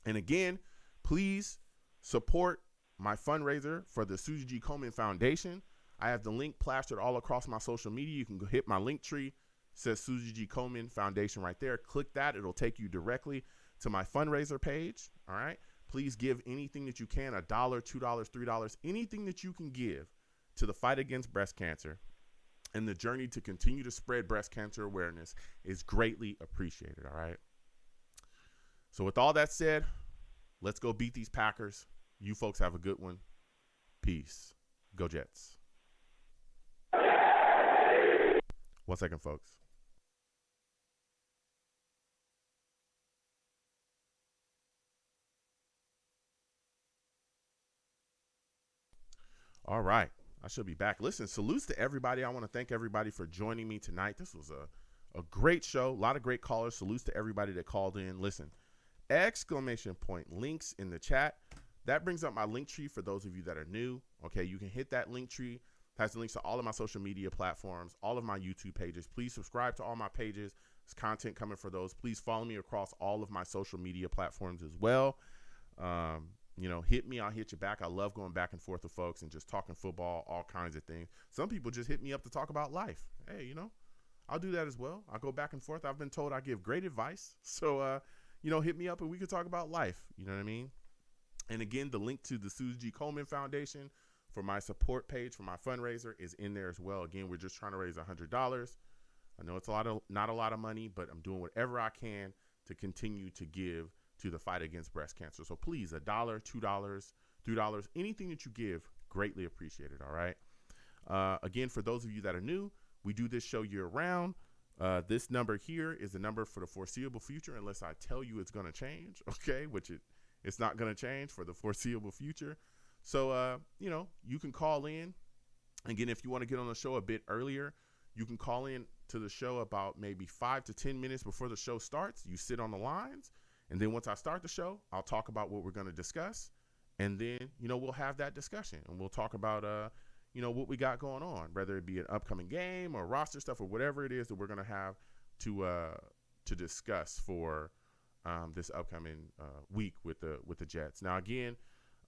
And again, please support my fundraiser for the Susie G. Komen Foundation. I have the link plastered all across my social media. You can go hit my link tree. It says Susie G. Komen Foundation right there. Click that. It'll take you directly to my fundraiser page. All right. Please give anything that you can, $1, $2, $3, anything that you can give to the fight against breast cancer. And the journey to continue to spread breast cancer awareness is greatly appreciated. All right. So with all that said, let's go beat these Packers. You folks have a good one. Peace. Go Jets. 1 second, folks. All right. I should be back. Listen, salutes to everybody. I want to thank everybody for joining me tonight. This was a great show. A lot of great callers. Salutes to everybody that called in. Listen. ! Links in the chat. That brings up my link tree for those of you that are new. Okay, you can hit that link tree. It has the links to all of my social media platforms, all of my YouTube pages. Please subscribe to all my pages. There's content coming for those. Please follow me across all of my social media platforms as well. Hit me. I'll hit you back. I love going back and forth with folks and just talking football, all kinds of things. Some people just hit me up to talk about life. Hey, I'll do that as well. I'll go back and forth. I've been told I give great advice. So, hit me up and we could talk about life. You know what I mean? And again, the link to the Susie G. Komen Foundation for my support page for my fundraiser is in there as well. Again, we're just trying to raise $100. I know it's not a lot of money, but I'm doing whatever I can to continue to give to the fight against breast cancer. So please, $1, $2, $3, anything that you give, greatly appreciated. All right. Again, for those of you that are new, we do this show year round. This number here is the number for the foreseeable future, unless I tell you it's going to change, okay, which it's not going to change for the foreseeable future. So, you can call in. Again, if you want to get on the show a bit earlier, you can call in to the show about maybe 5 to 10 minutes before the show starts. You sit on the lines, and then once I start the show, I'll talk about what we're going to discuss, and then, we'll have that discussion, and we'll talk about, what we got going on, whether it be an upcoming game or roster stuff or whatever it is that we're going to have to discuss for this upcoming week with the Jets. Now, again,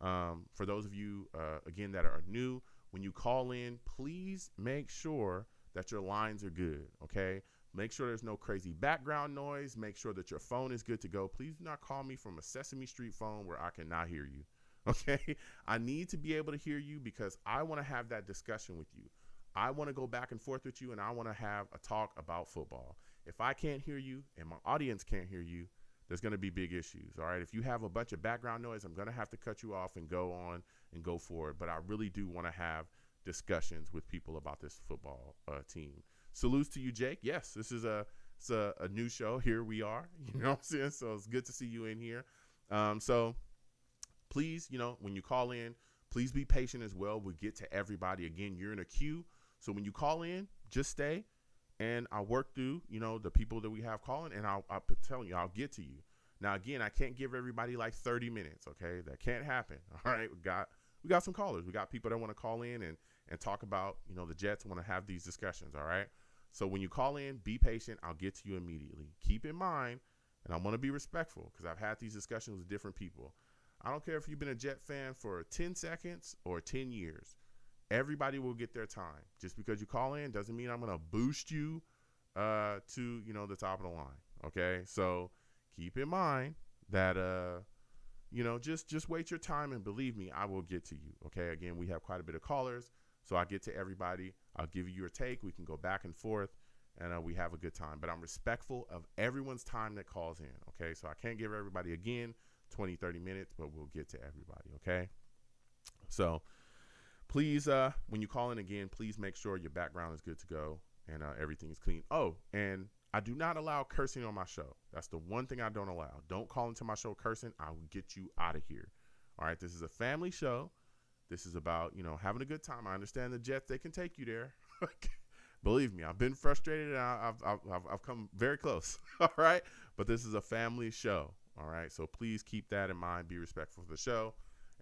for those of you, that are new, when you call in, please make sure that your lines are good, okay? Make sure there's no crazy background noise. Make sure that your phone is good to go. Please do not call me from a Sesame Street phone where I cannot hear you, okay? I need to be able to hear you because I want to have that discussion with you. I want to go back and forth with you, and I want to have a talk about football. If I can't hear you and my audience can't hear you, there's going to be big issues, all right? If you have a bunch of background noise, I'm going to have to cut you off and go on and go forward. But I really do want to have discussions with people about this football team. Salutes to you, Jake. Yes, this is a new show. Here we are. You know what I'm saying? So it's good to see you in here. So please, when you call in, please be patient as well. We'll get to everybody. Again, you're in a queue. So when you call in, just stay. And I'll work through, the people that we have calling, and I'll telling you, I'll get to you. Now, again, I can't give everybody like 30 minutes, okay? That can't happen, all right? We got some callers. We got people that want to call in and talk about, the Jets, want to have these discussions, all right? So when you call in, be patient. I'll get to you immediately. Keep in mind, and I want to be respectful because I've had these discussions with different people. I don't care if you've been a Jet fan for 10 seconds or 10 years. Everybody will get their time. Just because you call in doesn't mean I'm going to boost you to, the top of the line. Okay. So keep in mind that, just wait your time, and believe me, I will get to you. Okay. Again, we have quite a bit of callers, so I get to everybody. I'll give you your take. We can go back and forth, and we have a good time, but I'm respectful of everyone's time that calls in. Okay. So I can't give everybody, again, 20, 30 minutes, but we'll get to everybody. Okay. So, please, when you call in again, please make sure your background is good to go and everything is clean. Oh, and I do not allow cursing on my show. That's the one thing I don't allow. Don't call into my show cursing. I will get you out of here. All right, this is a family show. This is about, having a good time. I understand the Jets, they can take you there. Believe me, I've been frustrated, and I've come very close. All right, but this is a family show. All right, so please keep that in mind. Be respectful of the show.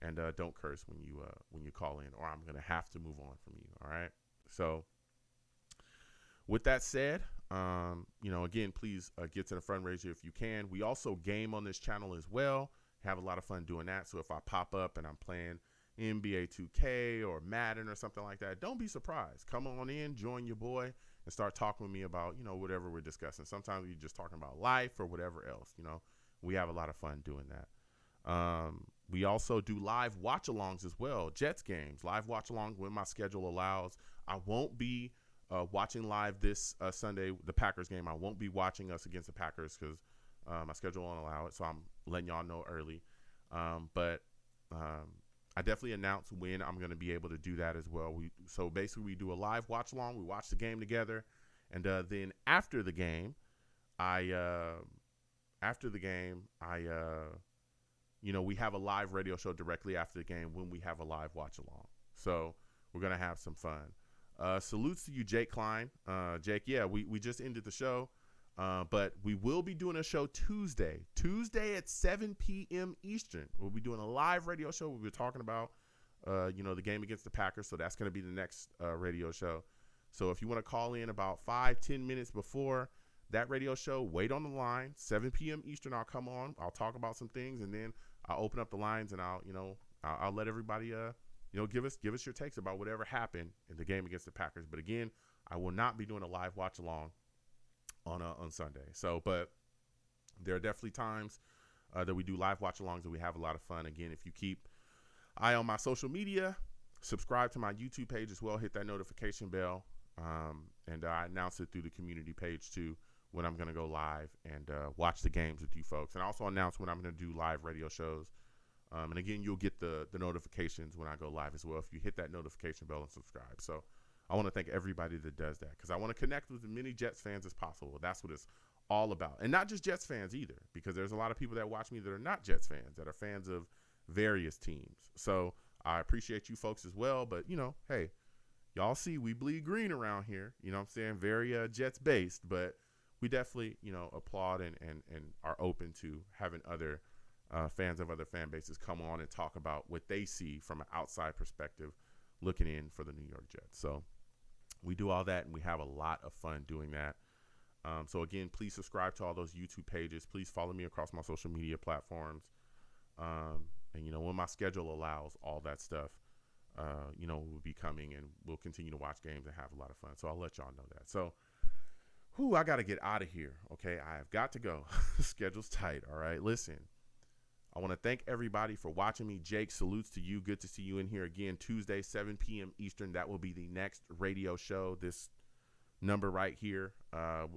And don't curse when you call in, or I'm going to have to move on from you, all right? So with that said, again, please get to the fundraiser if you can. We also game on this channel as well. Have a lot of fun doing that. So if I pop up and I'm playing NBA 2K or Madden or something like that, don't be surprised. Come on in, join your boy, and start talking with me about, whatever we're discussing. Sometimes we're just talking about life or whatever else, We have a lot of fun doing that. We also do live watch-alongs as well, Jets games, live watch-alongs when my schedule allows. I won't be watching live this Sunday, the Packers game. I won't be watching us against the Packers because my schedule won't allow it, so I'm letting y'all know early. But I definitely announce when I'm going to be able to do that as well. So basically, we do a live watch-along. We watch the game together, and then after the game, we have a live radio show directly after the game when we have a live watch along. So we're going to have some fun. Salutes to you, Jake Klein. Jake, yeah, we just ended the show, but we will be doing a show Tuesday at 7 p.m. Eastern. We'll be doing a live radio show. We'll be talking about, the game against the Packers. So that's going to be the next radio show. So if you want to call in about 5-10 minutes before that radio show, wait on the line. 7 p.m. Eastern, I'll come on. I'll talk about some things, and then I'll open up the lines, and I'll let everybody give us your takes about whatever happened in the game against the Packers. But again, I will not be doing a live watch along on Sunday. So, but there are definitely times that we do live watch alongs and we have a lot of fun. Again, if you keep eye on my social media, subscribe to my YouTube page as well, hit that notification bell, and I announce it through the community page too when I'm going to go live and watch the games with you folks. And I also announce when I'm going to do live radio shows. And again, you'll get the notifications when I go live as well if you hit that notification bell and subscribe. So I want to thank everybody that does that because I want to connect with as many Jets fans as possible. That's what it's all about. And not just Jets fans either, because there's a lot of people that watch me that are not Jets fans, that are fans of various teams. So I appreciate you folks as well. But, hey, y'all see we bleed green around here. You know what I'm saying? Very Jets based, but we definitely, applaud and are open to having other fans of other fan bases come on and talk about what they see from an outside perspective looking in for the New York Jets. So we do all that, and we have a lot of fun doing that. So, again, please subscribe to all those YouTube pages. Please follow me across my social media platforms. And, when my schedule allows, all that stuff, will be coming, and we'll continue to watch games and have a lot of fun. So I'll let y'all know that. So, I got to get out of here, okay? I have got to go. Schedule's tight, all right? Listen, I want to thank everybody for watching me. Jake, salutes to you. Good to see you in here again. Tuesday, 7 p.m. Eastern. That will be the next radio show. This number right here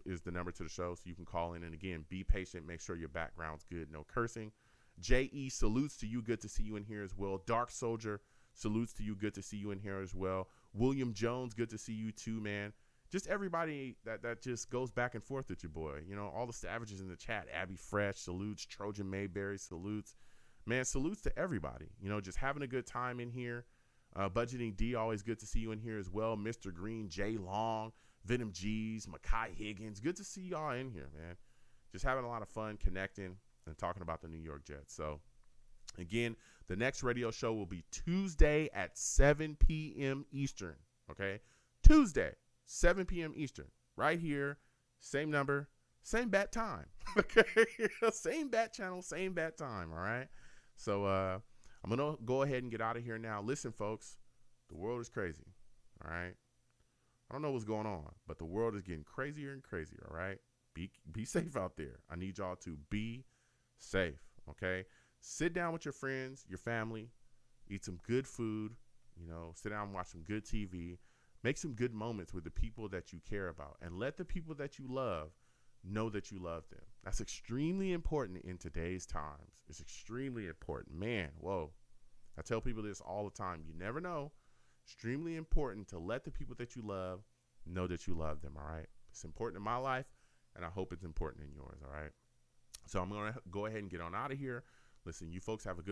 is the number to the show, so you can call in. And, again, be patient. Make sure your background's good. No cursing. J.E., salutes to you. Good to see you in here as well. Dark Soldier, salutes to you. Good to see you in here as well. William Jones, good to see you too, man. Just everybody that just goes back and forth with your boy. All the savages in the chat. Abby Fresh, salutes. Trojan Mayberry, salutes. Man, salutes to everybody. Just having a good time in here. Budgeting D, always good to see you in here as well. Mr. Green, Jay Long, Venom G's, Makai Higgins. Good to see y'all in here, man. Just having a lot of fun connecting and talking about the New York Jets. So, again, the next radio show will be Tuesday at 7 p.m. Eastern, okay? Tuesday, 7 p.m. Eastern, right here, same number, same bat time, okay? Same bat channel, same bat time, all right? So I'm going to go ahead and get out of here now. Listen, folks, the world is crazy, all right? I don't know what's going on, but the world is getting crazier and crazier, all right? Be safe out there. I need y'all to be safe, okay? Sit down with your friends, your family, eat some good food, sit down and watch some good TV, make some good moments with the people that you care about, and let the people that you love know that you love them. That's extremely important in today's times. It's extremely important. Man, whoa. I tell people this all the time. You never know. Extremely important to let the people that you love know that you love them, all right? It's important in my life, and I hope it's important in yours, all right? So I'm going to go ahead and get on out of here. Listen, you folks have a good